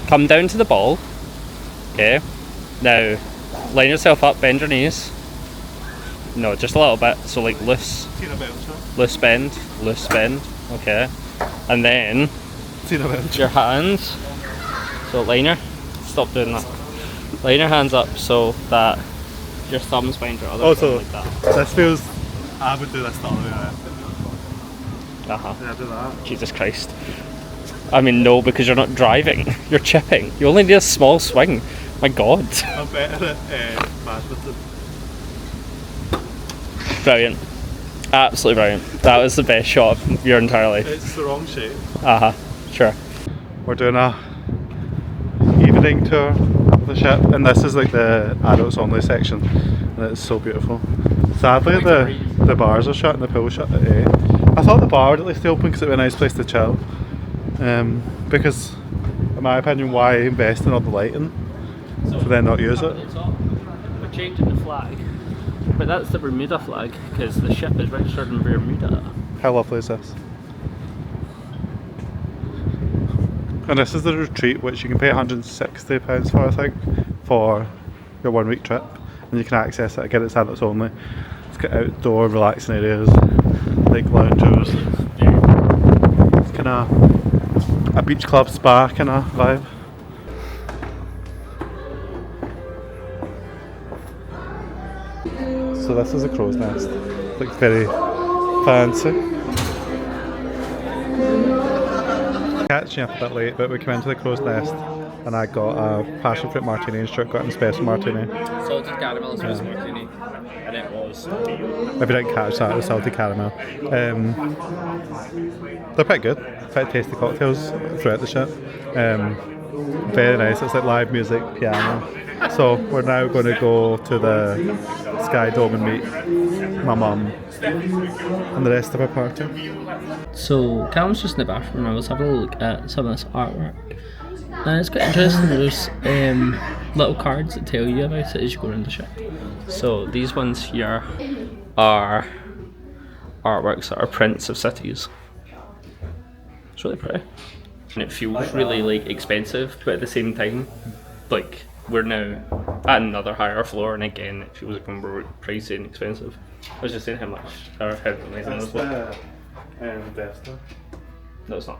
S1: Come down to the ball. Okay. Now, line yourself up, bend your knees. No, just a little bit. So like loose bend. Okay. And then your hands. So stop doing that. Line your hands up so that your thumbs behind your other thumb like that.
S2: This feels, I would do this the other way around. Yeah, do that.
S1: Jesus Christ. I mean, no, because you're not driving. You're chipping. You only need a small swing. My God.
S2: I'm better at badminton.
S1: Brilliant. Absolutely brilliant. That was the best shot of your entire life.
S2: It's the wrong shape.
S1: Sure.
S2: We're doing a evening tour of the ship, and this is like the adults only section, and it's so beautiful. Sadly, the bars are shut and the pool's shut at 8. I thought the bar would at least be open because it would be a nice place to chill. Because, in my opinion, why invest in all the lighting to then not use it?
S1: We're changing the flag, but that's the Bermuda flag because the ship is registered in Bermuda.
S2: How lovely is this? And this is the retreat, which you can pay £160 for, I think, for your 1 week trip, and you can access it again. It's adults only. It's got outdoor relaxing areas, like lounges. It's kind of a beach club spa kind of vibe. So this is a crow's nest. Looks very fancy. Catching up a bit late, but we came into the crow's nest and I got a passion fruit martini and Stuart got an espresso martini.
S1: Salted caramel espresso martini, and it was.
S2: If you didn't catch that, it was salted caramel. They're pretty good, quite tasty cocktails throughout the ship. Very nice, it's like live music, piano. So we're now going to go to the Sky Dome and meet my mum and the rest of our party.
S1: So Callum's just in the bathroom and I was having a look at some of this artwork. And it's quite interesting, there's little cards that tell you about it as you go around the ship. So these ones here are artworks that are prints of cities. It's really pretty. And it feels really like expensive, but at the same time, like we're now at another higher floor, and again, if you was looking more pricey and expensive, I was just saying how much or how amazing this was.
S2: Death Star.
S1: No, it's not.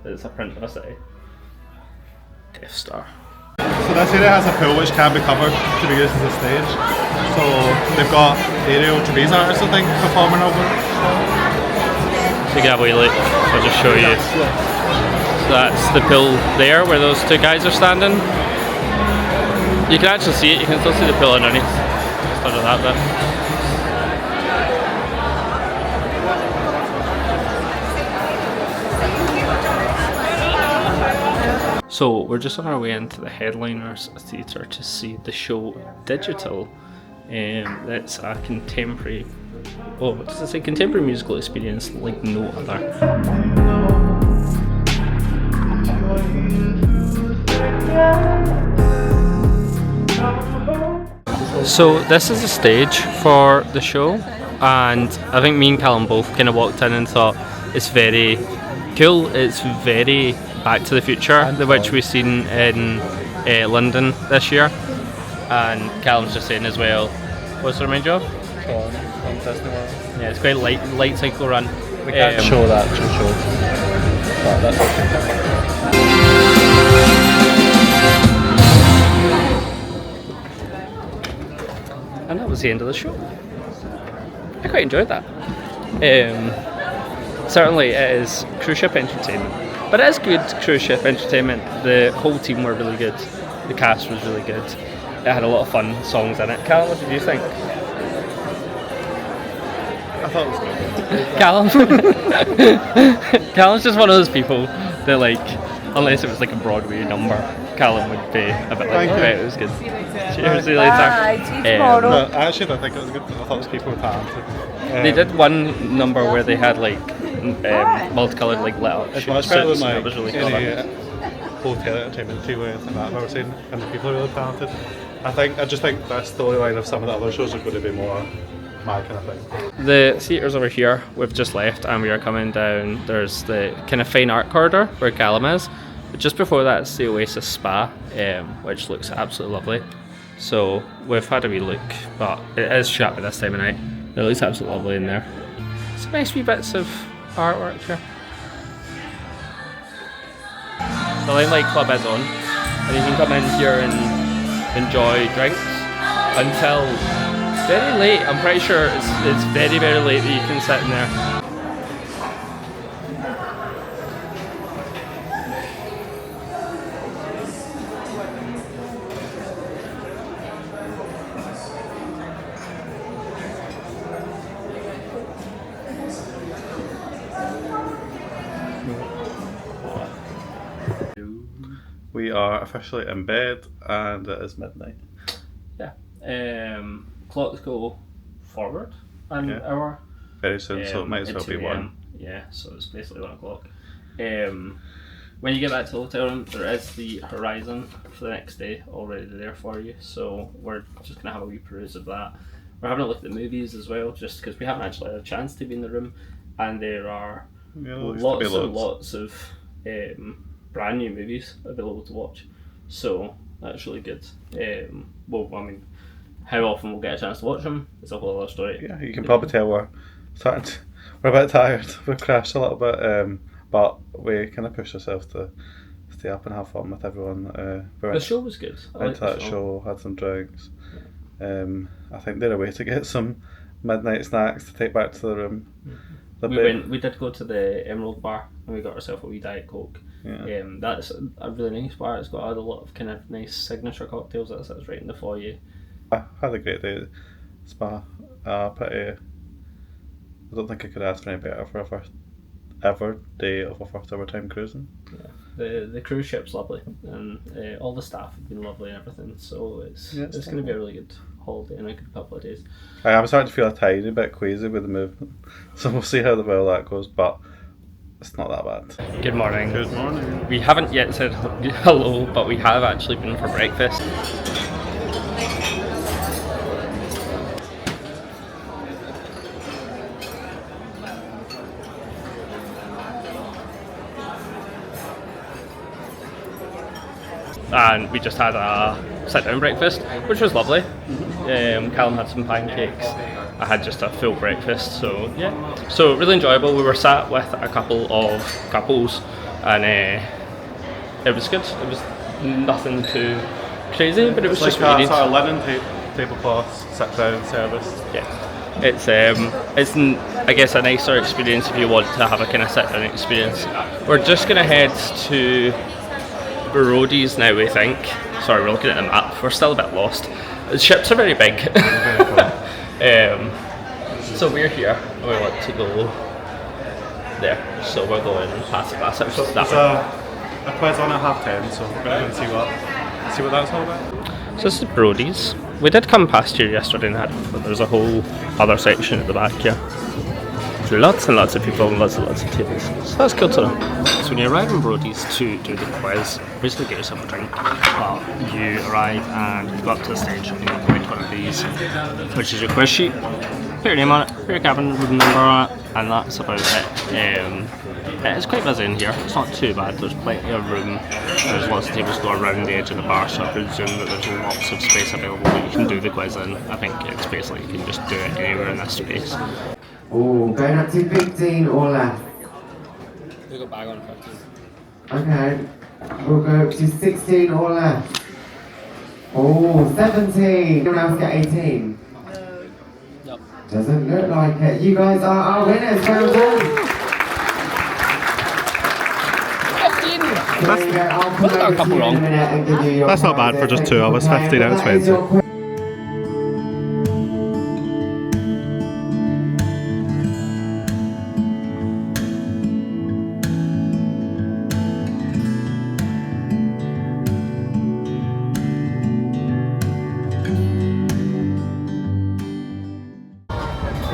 S1: It's a print of a city. Death Star.
S2: So this area has a pool which can be covered to be used as a stage. So they've got aerial trapeze artists, I think, performing over it.
S1: So you can have a wee look. I'll just show you. So that's the pool there where those two guys are standing. You can actually see it, you can still see the pool underneath. Just under that bit. So we're just on our way into the Headliners Theatre to see the show Digital. It's a contemporary, what does it say? Contemporary musical experience like no other. So this is the stage for the show, and I think me and Callum both kind of walked in and thought it's very cool. It's very Back to the Future, which we've seen in London this year. And Callum's just saying as well, what's the main job?
S2: From Disney World.
S1: Yeah, it's quite light cycle run.
S2: We can't show that to show. But that's
S1: And that was the end of the show. I quite enjoyed that. Certainly it is cruise ship entertainment. But it is good cruise ship entertainment. The whole team were really good. The cast was really good. It had a lot of fun songs in it. Callum, what did you think?
S2: I thought it was good.
S1: Callum? Callum's just one of those people that, like, unless it was like a Broadway number, Callum would be a bit like, right, it was good. Cheers, see you later.
S3: Bye, see you tomorrow.
S2: No, I actually don't think it was good. I thought those people were talented.
S1: They did one number where they had like multicoloured like letter.
S2: It's much better than
S1: That
S2: like
S1: was really
S2: any
S1: clever.
S2: hotel entertainment TV or anything like that I've ever seen, and the people are really talented. I just think that storyline of some of the other shows are going to be more my kind of thing.
S1: The theatres over here we've just left, and we are coming down. There's the kind of fine art corridor where Callum is. But just before that, it's the Oasis Spa, which looks absolutely lovely. So we've had a wee look, but it is shut by this time of night. It looks absolutely lovely in there. Some nice wee bits of artwork here. The Limelight Club is on, and you can come in here and enjoy drinks until very late. I'm pretty sure it's very, very late that you can sit in there.
S2: We are officially in bed, and it is midnight.
S1: Yeah. Clocks go forward an hour.
S2: Very soon, so it might as well
S1: at
S2: be
S1: 2
S2: 1.
S1: a.m. Yeah, so it's basically 1 o'clock. When you get back to the hotel room, there is the horizon for the next day already there for you. So we're just going to have a wee peruse of that. We're having a look at the movies as well, just because we haven't actually had a chance to be in the room. And there are lots of brand new movies available to watch. So that's really good. Well, I mean, how often we'll get a chance to watch them is a whole other story.
S2: Yeah, you can probably tell we're a bit tired. We've crashed a little bit, but we kind of pushed ourselves to stay up and have fun with everyone.
S1: The show was good. I
S2: went to that show, had some drinks. I think they're a way to get some midnight snacks to take back to the room.
S1: We did go to the Emerald Bar and we got ourselves a wee Diet Coke.
S2: Yeah.
S1: That's a really nice bar. It's got a lot of kind of nice signature cocktails that sits right in the foyer.
S2: I had a great day at Spa. I don't think I could ask for any better for a first ever day of a first ever time cruising.
S1: Yeah. The cruise ship's lovely, and all the staff have been lovely and everything. So it's going to be a really good holiday in a good couple of days.
S2: I'm starting to feel a tiny bit queasy with the movement, so we'll see how well that goes. But it's not that bad.
S1: Good morning.
S2: Good morning.
S1: We haven't yet said hello, but we have actually been for breakfast. And we just had a sit-down breakfast, which was lovely. Callum had some pancakes. I had just a full breakfast, so yeah. So really enjoyable. We were sat with a couple of couples, and it was good. It was nothing too crazy, but it was just what you need.
S2: Sort of linen tablecloths, sit-down service.
S1: Yeah. It's I guess a nicer experience if you want to have a kind of sit-down experience. We're just gonna head to Brodie's now, we think. Sorry, we're looking at the map. We're still a bit lost. The ships are very big. So we're here and we want to go there. So we're going past the glass house.
S2: So there's a quiz on at 10:30, so we're going to go and see what that's all about.
S1: So this is Brodie's. We did come past here yesterday night, but there's a whole other section at the back here. There's lots and lots of people and lots of tables. So that's cool to know. So when you arrive in Brodie's to do the quiz, basically get yourself a drink. Well, you arrive and you go up to the stage and you collect one of these, which is your quiz sheet. Put your name on it, put your cabin room number on it, and that's about it. It's quite busy in here, it's not too bad, there's plenty of room, there's lots of tables go around the edge of the bar, so I presume that there's lots of space available that you can do the quiz in. I think it's basically you can just do it anywhere in this space.
S5: Oh, going up to 15 or less.
S1: We'll go back on 15.
S5: Okay, we'll go to 16 or less. Oh, 17. Anyone else get 18?
S1: Yep.
S5: Doesn't look like it. You guys are our winners. Well done.
S1: 15!
S5: There you go. I'll come
S1: Got a
S5: over to
S1: couple
S5: you in
S1: wrong.
S5: a minute and give you your
S2: That's not bad for
S5: prizes.
S2: just two of us, 15 out of 20.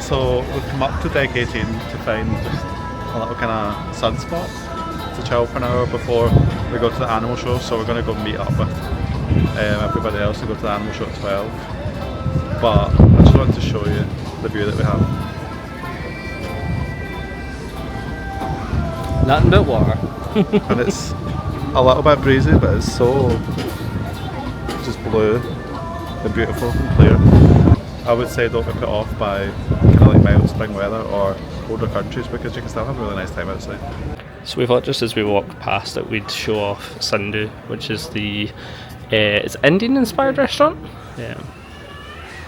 S2: So we've come up to deck 18 to find just a little kind of sunspot to chill for an hour before we go to the animal show. So we're going to go meet up with everybody else to go to the animal show at 12. But I just wanted to show you the view that we have.
S1: Nothing but water.
S2: And it's a little bit breezy, but it's so just blue and beautiful and clear. I would say don't be put off by kind of like mild spring weather or colder countries, because you can still have a really nice time outside.
S1: So we thought just as we walked past it we'd show off Sandhu, which is the it's Indian inspired restaurant. Yeah.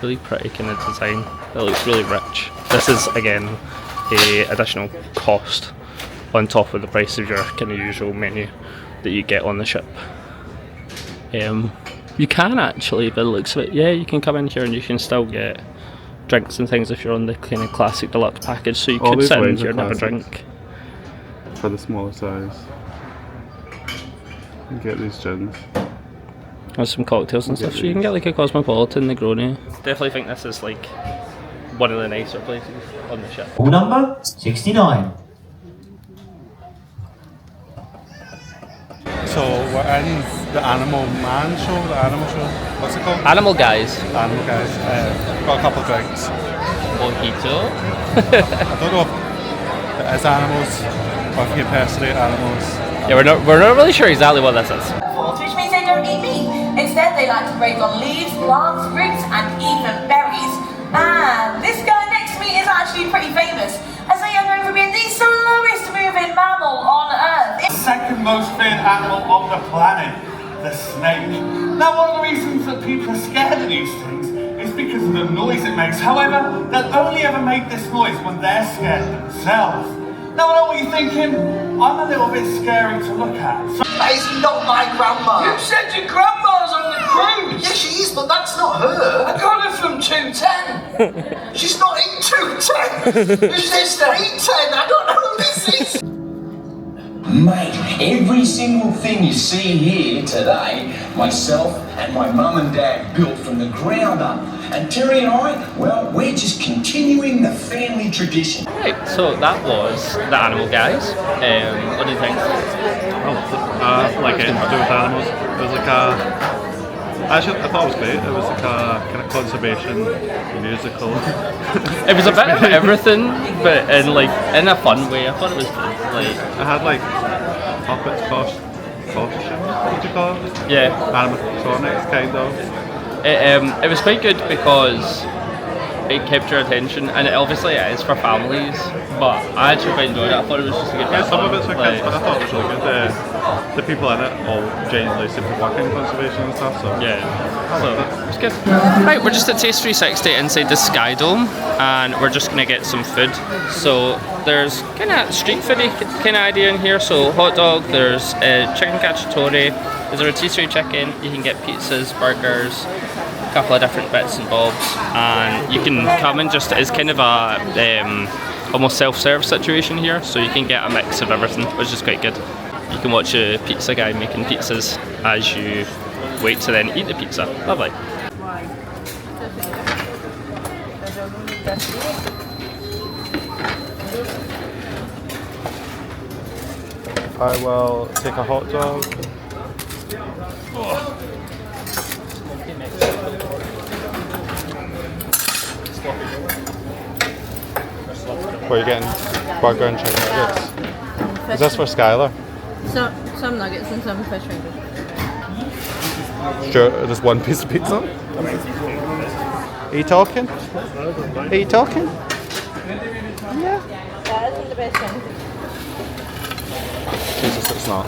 S1: Really pretty kind of design. It looks really rich. This is again a additional cost on top of the price of your kind of usual menu that you get on the ship. You can actually, by the looks of it, yeah, you can come in here and you can still get drinks and things if you're on the kind of classic deluxe package, so you
S2: All
S1: could
S2: these
S1: sit in
S2: wines are
S1: here and have a
S2: classic.
S1: drink.
S2: For the smaller size. You get these gins.
S1: There's some cocktails and stuff, so you can get like a Cosmopolitan, Negroni. Definitely think this is like one of the nicer places on the ship.
S6: Hall number 69.
S2: So we're in the Animal Man show, the animal show. What's it called?
S1: Animal Guys.
S2: Animal Guys. Got a couple of drinks.
S1: Mojito.
S2: I don't know if it is animals or if you impersonate animals.
S1: Yeah, we're not really sure exactly what this is.
S7: Which means they don't eat meat. Instead, they like to graze on leaves, plants, roots, and even berries. And this guy next to me is actually pretty famous, as they are known for being the slowest moving mammal on Earth.
S8: Second most feared animal on the planet, the snake. Now, one of the reasons that people are scared of these things is because of the noise it makes. However, they'll only ever make this noise when they're scared themselves. Now, I know what you're thinking. I'm a little bit scary to look at. So
S9: That is not my grandma.
S8: you said your grandma's on the cruise.
S9: Yes, she is, but that's not her.
S8: I got her from 210.
S9: She's not in 210. Who's this then? 810. I don't know who this is.
S6: Mate, every single thing you see here today, myself and my mum and dad built from the ground up. And Terry and I, well, we're just continuing the family tradition.
S1: Right, so that was the Animal Guys. What do you think?
S2: Like anything to do with animals. It was like a... Actually, I thought it was great. It was like a kind of conservation musical.
S1: It was a bit of everything, but in a fun way. I thought it was good. Like,
S2: It had like puppets, costume, what would you call it?
S1: Yeah.
S2: Animatronics, kind of.
S1: It was quite good because it kept your attention, and obviously it is for families, but I actually quite enjoyed it. I thought it was just a good
S2: Yeah,
S1: bit
S2: some
S1: fun.
S2: of it's for kids, but I thought it was really good. The people in it all genuinely seem to work in conservation and stuff, so
S1: Yeah, so it's good. Right, we're just at Taste 360 inside the Sky Dome, and we're just gonna get some food. So there's kind of street foody kind of idea in here. So hot dog, there's chicken cacciatore, there's a rotisserie chicken. You can get pizzas, burgers, a couple of different bits and bobs, and you can come in just as kind of a almost self-serve situation here. So you can get a mix of everything, which is quite good. You can watch a pizza guy making pizzas as you wait to then eat the pizza. Lovely.
S2: I will take a hot dog. What are you getting? Burger and chicken nuggets. Is this for Skylar?
S10: Some nuggets and some fish fingers.
S2: Sure, just one piece of pizza? Are you talking? Are you talking? Yeah.
S10: That isn't the best thing.
S2: Jesus, it's not.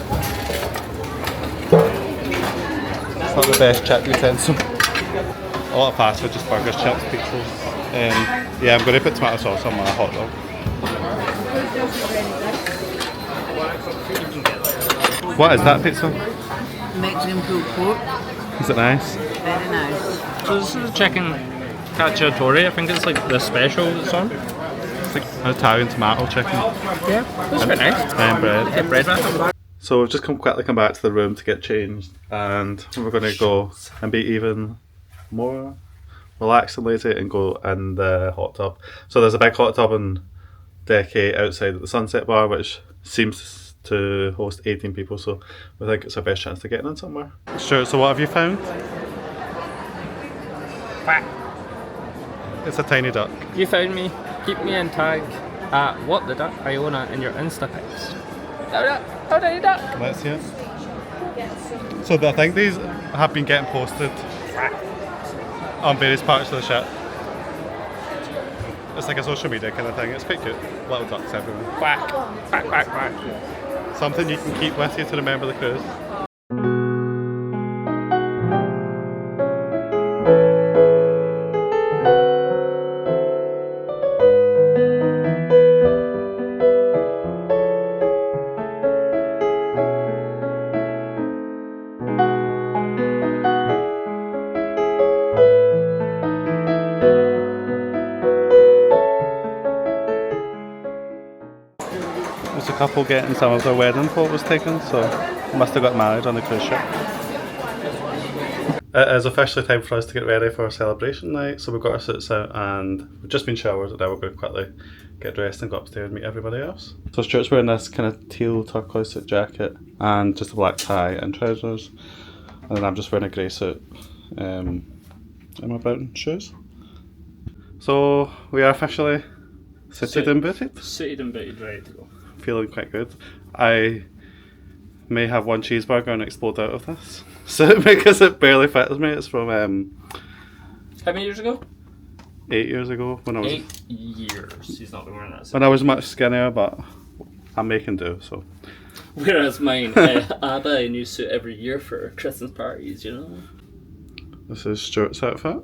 S2: It's not the best chip utensil. A lot of fast food, just burgers, chips, pizzas. Yeah, I'm going to put tomato sauce on my hot dog. What is that pizza?
S10: Mexican pulled pork.
S2: Is it nice?
S10: Very nice.
S1: So this is chicken cacciatore. I think it's like the special that's on.
S2: It's like an Italian tomato chicken.
S1: Yeah, that's quite nice.
S2: And bread.
S1: Get bread with it.
S2: So we've just quickly come back to the room to get changed, and we're going to go and be even more relaxed and lazy and go in the hot tub. So there's a big hot tub in Decade outside at the Sunset Bar, which seems to host 18 people, so we think it's our best chance to get in somewhere. Sure, so what have you found?
S1: Quack.
S2: It's a tiny duck.
S1: You found me. Keep me in tag at What the Duck Iona in your Insta pics. How do you duck?
S2: Let's see it. So I think these have been getting posted on various parts of the ship. It's like a social media kind of thing. It's quite cute. Little ducks everywhere.
S1: Quack. Quack, quack, quack.
S2: Something you can keep with you to remember the cruise. There's a couple getting some of their wedding photos taken, so they must have got married on the cruise ship. It is officially time for us to get ready for our celebration night, so we've got our suits out and we've just been showered, and now we're going to quickly get dressed and go upstairs and meet everybody else. So Stuart's wearing this kind of teal turquoise suit jacket and just a black tie and trousers, and then I'm just wearing a grey suit and my brown shoes. So we are officially suited and booted.
S1: Suited and booted, ready to go.
S2: Feeling quite good. I may have one cheeseburger and explode out of this suit because it barely fits me. It's from
S1: How many years ago?
S2: 8 years ago when I was
S1: 8 years. He's not been wearing that.
S2: when I was much skinnier, but I'm making do. So
S1: Whereas mine, I buy a new suit every year for Christmas parties, you know.
S2: this is Stuart's outfit.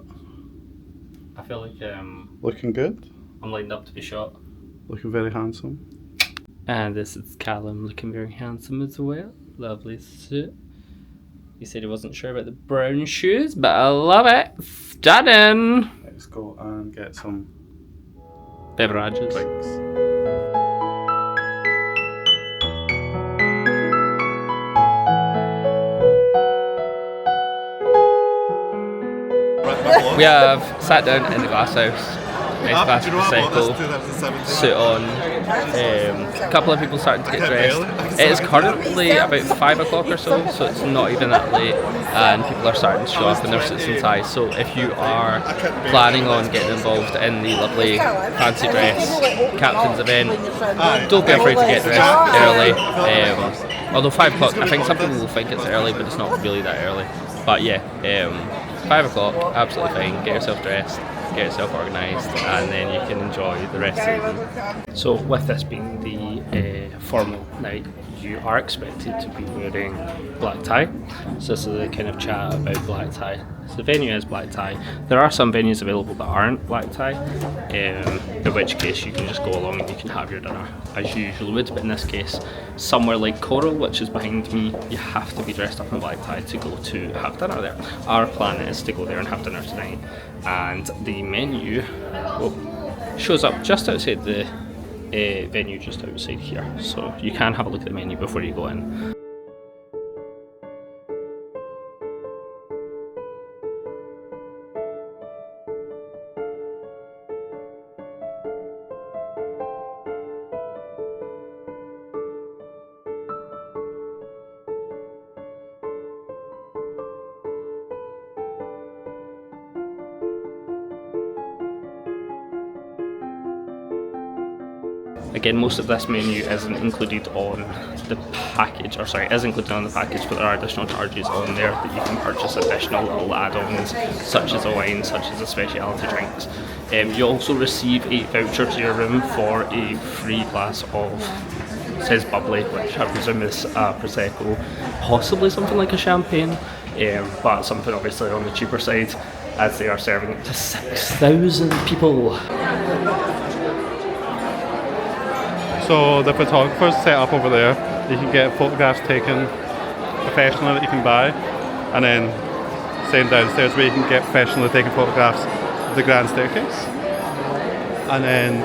S1: I feel like
S2: Looking good.
S1: I'm lined up to be shot.
S2: Looking very handsome.
S1: And this is Callum looking very handsome as well. Lovely suit. He said he wasn't sure about the brown shoes, but I love it. Stunning.
S2: Let's go and get some
S1: Beverages.
S2: drinks.
S1: We have sat down in the glass house. Nice glass Prosecco. Suit on. A couple of people starting to get dressed. It is currently about 5 o'clock or so it's not even that late, and people are starting to show up in their suits and ties. So if you are planning on getting involved in the lovely fancy dress captain's event, don't be afraid to get dressed early. Although 5 o'clock, I think some people will think it's early, but it's not really that early. But yeah, 5 o'clock, absolutely fine. Get yourself dressed, get yourself organised, and then you can enjoy the rest of the evening. So with this being the formal night, you are expected to be wearing black tie. So this is a kind of chat about black tie. So the venue is black tie. There are some venues available that aren't black tie, in which case you can just go along and you can have your dinner as you usually would. But in this case, somewhere like Coral, which is behind me, you have to be dressed up in black tie to go to have dinner there. Our plan is to go there and have dinner tonight, and the menu shows up just outside the venue, just outside here, so you can have a look at the menu before you go in. Again, most of this menu isn't included on the package, or sorry, is included on the package, but there are additional charges on there that you can purchase additional little add-ons, such as a wine, such as a specialty drinks. You also receive a voucher to your room for a free glass of, it says bubbly, which I presume is Prosecco, possibly something like a champagne, but something obviously on the cheaper side, as they are serving it to 6,000 people.
S2: So the photographer's set up over there. You can get photographs taken professionally that you can buy, and then same downstairs where you can get professionally taken photographs of the grand staircase, and then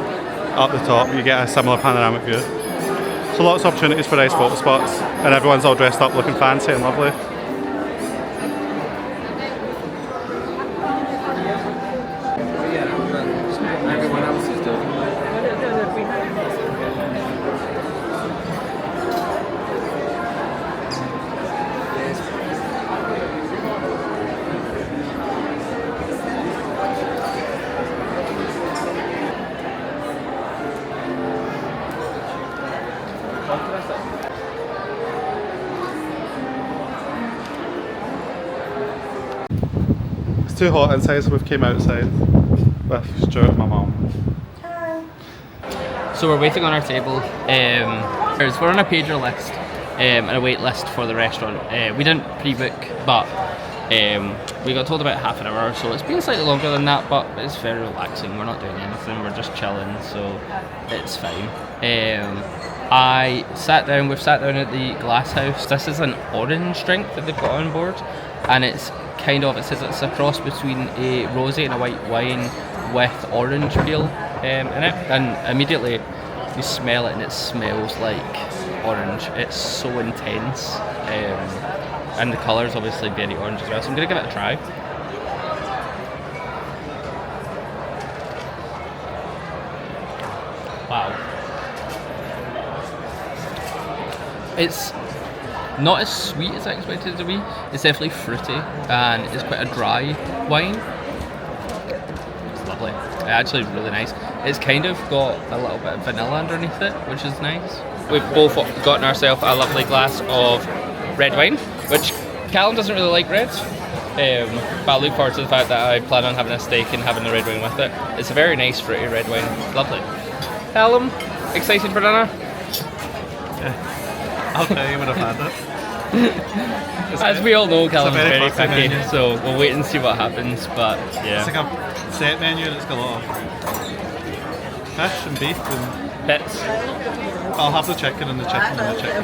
S2: up the top you get a similar panoramic view. So lots of opportunities for nice photo spots, and everyone's all dressed up looking fancy and lovely. It's too hot inside, so we've came outside with Stuart and my mum.
S1: So we're waiting on our table. We're on a pager list and a wait list for the restaurant. We didn't pre-book, but we got told about half an hour, so it's been slightly longer than that, but it's very relaxing. We're not doing anything, we're just chilling, so it's fine. We've sat down at the Glass House. This is an orange drink that they've got on board, and it says it's a cross between a rosé and a white wine with orange peel in it, and immediately you smell it and it smells like orange. It's so intense, and the colour is obviously very orange as well, so I'm going to give it a try. Wow. It's not as sweet as I expected it to be. It's definitely fruity, and it's quite a dry wine. It's lovely. It's actually really nice. It's kind of got a little bit of vanilla underneath it, which is nice. We've both gotten ourselves a lovely glass of red wine, which Callum doesn't really like red, but I look forward to the fact that I plan on having a steak and having the red wine with it. It's a very nice fruity red wine. Lovely. Callum, excited for dinner?
S2: I'll tell you when I've had it.
S1: As we all know, Callum's very picky, so we'll wait and see what happens, but yeah.
S2: It's like a set menu and it's got a lot of fish and beef and
S1: bits.
S2: I'll have the chicken and the chicken and the chicken.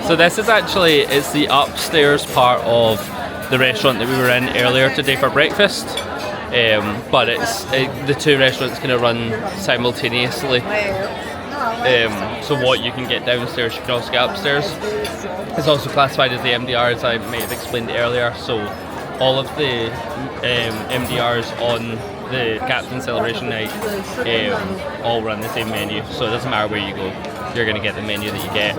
S1: So this is actually, it's the upstairs part of the restaurant that we were in earlier today for breakfast. But the two restaurants kind of run simultaneously. So what you can get downstairs, you can also get upstairs. It's also classified as the MDR, as I may have explained earlier. So all of the MDRs on the Captain Celebration night all run the same menu. So it doesn't matter where you go, you're going to get the menu that you get.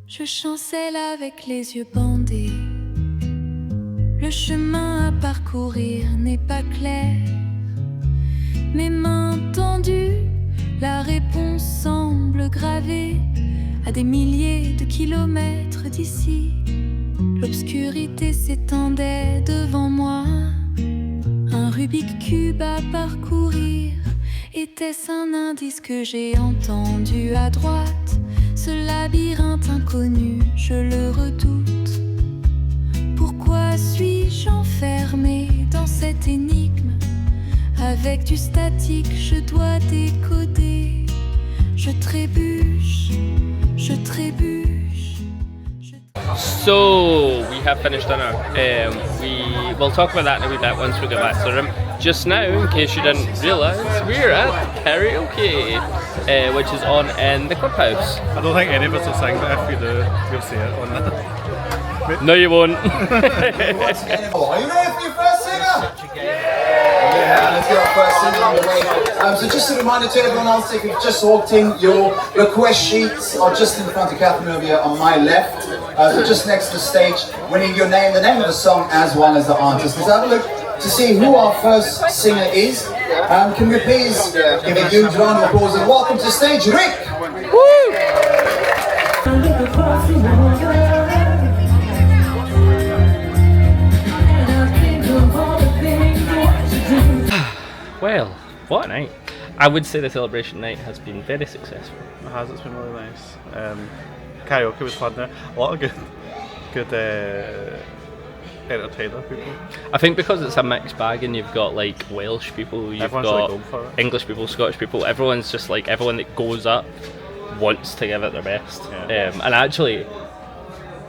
S11: Je chancelle avec les yeux bandés. Le chemin à parcourir n'est pas clair. mes mains tendues, la réponse semble gravée à des milliers de kilomètres d'ici. L'obscurité s'étendait devant moi, un Rubik cube à parcourir. Était-ce un indice que j'ai entendu à droite? Ce labyrinthe inconnu, je le redoute. Pourquoi suis-je enfermée dans cette énigme? Avec du statique, je dois décoder. Je trébuche, je trébuche.
S1: So we have finished dinner. We'll talk about that in a wee bit once we get back to the room. Just now, in case you didn't realise, we're at karaoke, which is on in the clubhouse.
S2: I don't think any of us will sing, but if we do, you'll see it on the...
S1: No, you won't.
S9: Oh, are you ready for your first singer? Yeah, let's get our first singer on the way. So just a reminder to everyone else, if you've just walked in, your request sheets are just in front of Catherine over here on my left. So just next to the stage, we need your name, the name of the song, as well as the artist. Let's have a look to see who our first singer is. Can we please give a huge round of applause and welcome to the stage, Rick! Woo!
S1: Well, what a night. I would say the celebration night has been very successful.
S2: It has, it's been really nice. Karaoke was fun there. A lot of good entertainer people.
S1: I think because it's a mixed bag and you've got like Welsh people, you've
S2: Everyone's
S1: got
S2: really going for it.
S1: English people, Scottish people, everyone's just like, everyone that goes up wants to give it their best.
S2: Yeah.
S1: And actually,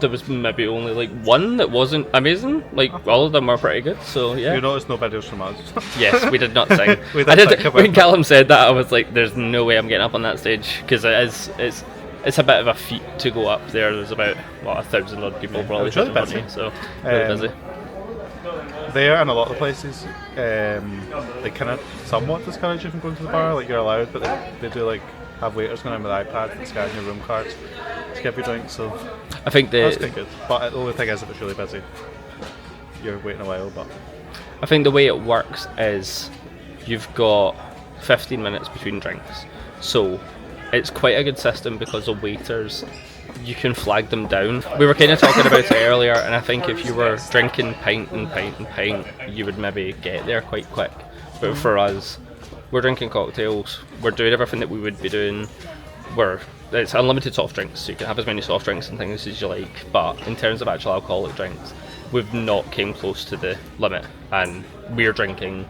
S1: there was maybe only like one that wasn't amazing. Like all of them were pretty good. So yeah.
S2: You noticed nobody was from us.
S1: Yes, we did not sing.
S2: We
S1: I
S2: did
S1: did.
S2: think about
S1: When
S2: that.
S1: Callum said that, I was like, "There's no way I'm getting up on that stage," because it's a bit of a feat to go up there. There's about 1,000 odd people probably.
S2: It's really
S1: sitting on
S2: busy.
S1: you, so really busy.
S2: There and a lot of places, they kind of somewhat discourage you from going to the bar. Like you're allowed, but they do like have waiters going in with iPads and scanning your room cards to give you drinks. So
S1: I think
S2: that's quite good. But the only thing is, if it's really busy, you're waiting a while. But
S1: I think the way it works is you've got 15 minutes between drinks, so it's quite a good system because the waiters, you can flag them down. We were kind of talking about it earlier, and I think if you were drinking pint and pint and pint, you would maybe get there quite quick. But for us, we're drinking cocktails, we're doing everything that we would be doing. It's unlimited soft drinks, so you can have as many soft drinks and things as you like, but in terms of actual alcoholic drinks, we've not came close to the limit, and we're drinking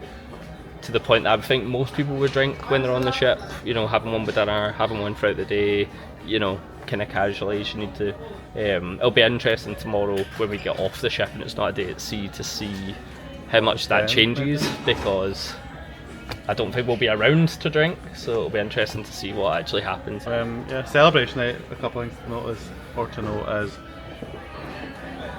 S1: to the point that I think most people would drink when they're on the ship, you know, having one with dinner, having one throughout the day, you know, kind of casually as you need to. It'll be interesting tomorrow when we get off the ship and it's not a day at sea to see how much that changes, because I don't think we'll be around to drink, so it'll be interesting to see what actually happens.
S2: yeah, celebration night, a couple of things to notice or to note is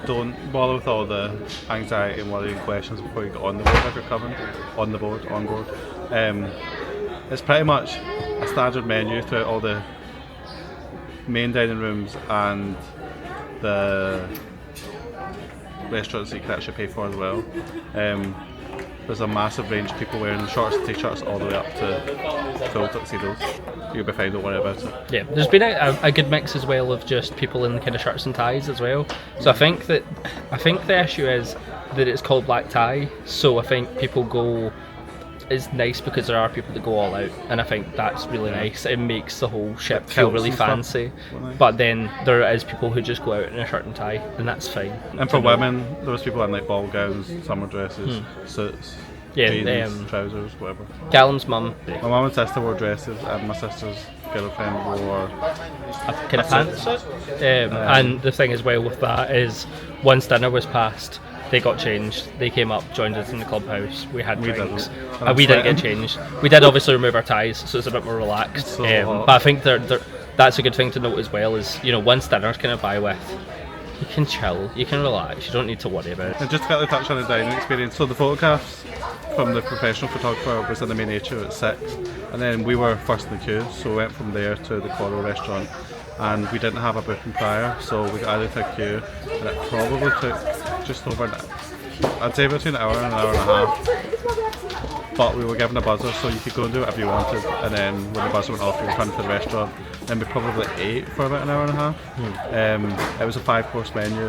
S2: don't bother with all the anxiety and worrying questions before you get on the board if you're coming on board. It's pretty much a standard menu throughout all the main dining rooms and the restaurants that you can actually pay for as well. There's a massive range of people wearing shorts and t-shirts all the way up to full tuxedos. You'll be fine, don't worry about it.
S1: Yeah, there's been a good mix as well of just people in kind of shirts and ties as well. So I think the issue is that it's called black tie. So I think people go. It's nice because there are people that go all out, and I think that's really nice. It makes the whole ship feel really fancy. But then there is people who just go out in a shirt and tie, and that's fine.
S2: And for women, there was people in like ball gowns, summer dresses, suits, jeans, trousers, whatever.
S1: Callum's mum.
S2: My mum and sister wore dresses, and my sister's girlfriend wore
S1: a kind of pants. And the thing as well with that is, once dinner was passed, they got changed, they came up, joined us in the clubhouse, we had drinks, and we didn't get changed. We did obviously remove our ties, so it's a bit more relaxed. But I think that's a good thing to note as well, is, you know, once dinner's kind of by with, you can chill, you can relax, you don't need to worry about it.
S2: And just to quickly touch on the dining experience, so the photographs from the professional photographer was in the main atrium at 6, and then we were first in the queue, so we went from there to the Coral restaurant, and we didn't have a booking prior, so we got added to a queue, and it probably took just over, I'd say between an hour and a half but we were given a buzzer so you could go and do whatever you wanted, and then when the buzzer went off, you were coming to the restaurant. And we probably ate for about an hour and a half. It was a 5-course menu,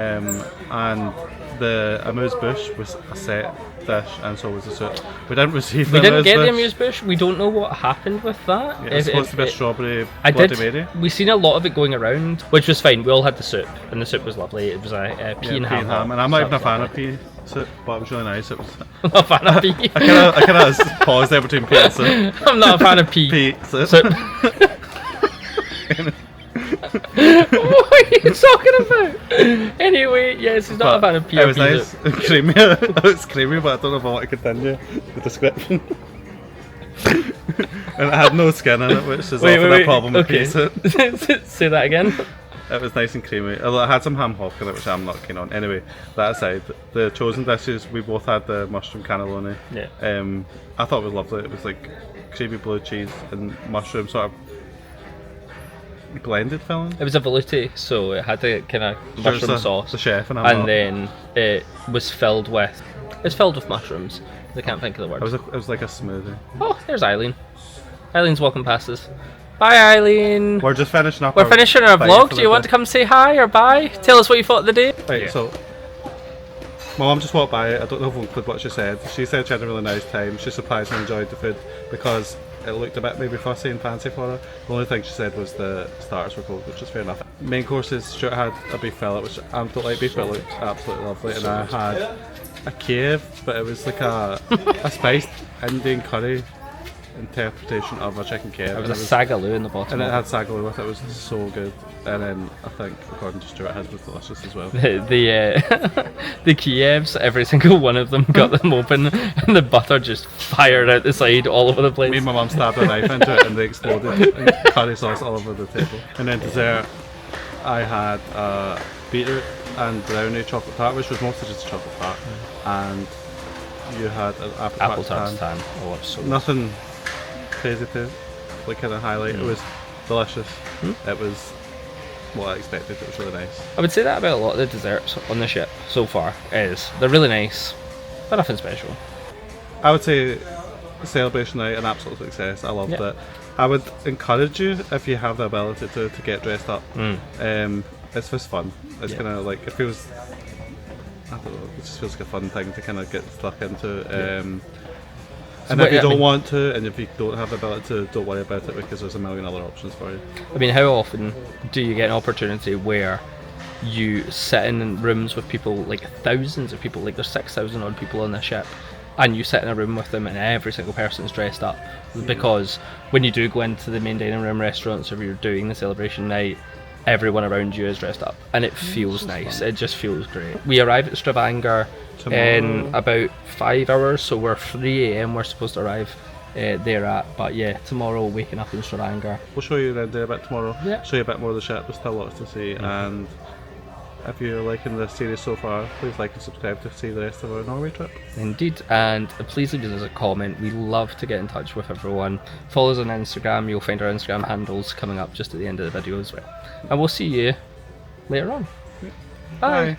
S2: and the amuse-bouche was a set dish, and so was the soup. We didn't receive the
S1: We didn't get the
S2: amuse-bouche.
S1: amuse-bouche. We don't know what happened with that.
S2: Yeah, it's supposed to be a strawberry
S1: I
S2: Bloody
S1: did.
S2: Mary.
S1: We seen a lot of it going around, which was fine. We all had the soup, and the soup was lovely. It was a pea and ham.
S2: And I'm not even a fan of pea soup, but it was really nice. It was.
S1: I'm not a fan of pea.
S2: I kind of paused there between pea and soup.
S1: I'm not a fan of pea.
S2: Pea soup.
S1: What are you talking about? Anyway, yes, he's not a fan of pea.
S2: It was nice and creamy. It was creamy, but I don't know if I want to continue the description. And it had no skin in it, which is often a problem with pea soup.
S1: Say that again.
S2: It was nice and creamy. Although it had some ham hock in it, which I'm not keen on. Anyway, that aside, the chosen dishes, we both had the mushroom cannelloni.
S1: Yeah.
S2: I thought it was lovely. It was like creamy blue cheese and mushroom sort of blended filling.
S1: It was a velouté, so it had the kind of mushroom sauce.
S2: The chef and
S1: then it was filled with. It's filled with mushrooms. I can't think of the word.
S2: It was like a smoothie.
S1: Oh, there's Eileen. Eileen's walking past us. Bye, Eileen.
S2: We're just finishing up.
S1: We're finishing our vlog. Do you want to come say hi or bye? Tell us what you thought of the day.
S2: Right, so my mum just walked by. I don't know if we'll include what she said. She said she had a really nice time. She surprisingly enjoyed the food because it looked a bit maybe fussy and fancy for her. The only thing she said was the starters were cold, which is fair enough. Main courses, Stuart had a beef fillet, which I don't like beef, but it looked absolutely lovely. And I had a Kiev, but it was like a spiced Indian curry interpretation of a chicken Kiev.
S1: There was a sagaloo in the bottom.
S2: And it had sagaloo with it. It was so good. And then I think, according to Stuart, his was delicious as well.
S1: The Kievs, every single one of them got them open, and the butter just fired out the side all over the place.
S2: Me and my mum stabbed a knife into it, and they exploded. And curry sauce all over the table. And then dessert, I had beetroot and brownie chocolate tart, which was mostly just a chocolate tart. And you had an apple tart tan.
S1: Oh, it's so
S2: nothing crazy to like kind of highlight. It was delicious. It was what I expected. It was really nice.
S1: I would say that about a lot of the desserts on the ship so far. They're really nice, but nothing special.
S2: I would say celebration night an absolute success. I loved it. I would encourage you, if you have the ability to get dressed up. It's just fun. It's kind of like, it feels, I don't know, it just feels like a fun thing to kind of get stuck into. And if you don't want to, and if you don't have the ability to, don't worry about it, because there's a million other options for you.
S1: I mean, how often do you get an opportunity where you sit in rooms with people, like thousands of people, like there's 6,000 odd people on the ship, and you sit in a room with them and every single person's dressed up? Because when you do go into the main dining room restaurants, or you're doing the celebration night, everyone around you is dressed up, and it feels nice. It just feels great. We arrive at Stavanger in about 5 hours, so we're 3 AM we're supposed to arrive there at. But yeah, tomorrow waking up in Stavanger.
S2: We'll show you around there a bit tomorrow.
S1: Yeah.
S2: Show you a bit more of the ship. There's still lots to see. And if you're liking the series so far, please like and subscribe to see the rest of our Norway trip.
S1: Indeed, and please leave us a comment. We love to get in touch with everyone. Follow us on Instagram. You'll find our Instagram handles coming up just at the end of the video as well. And we'll see you later on. Bye.
S2: Bye.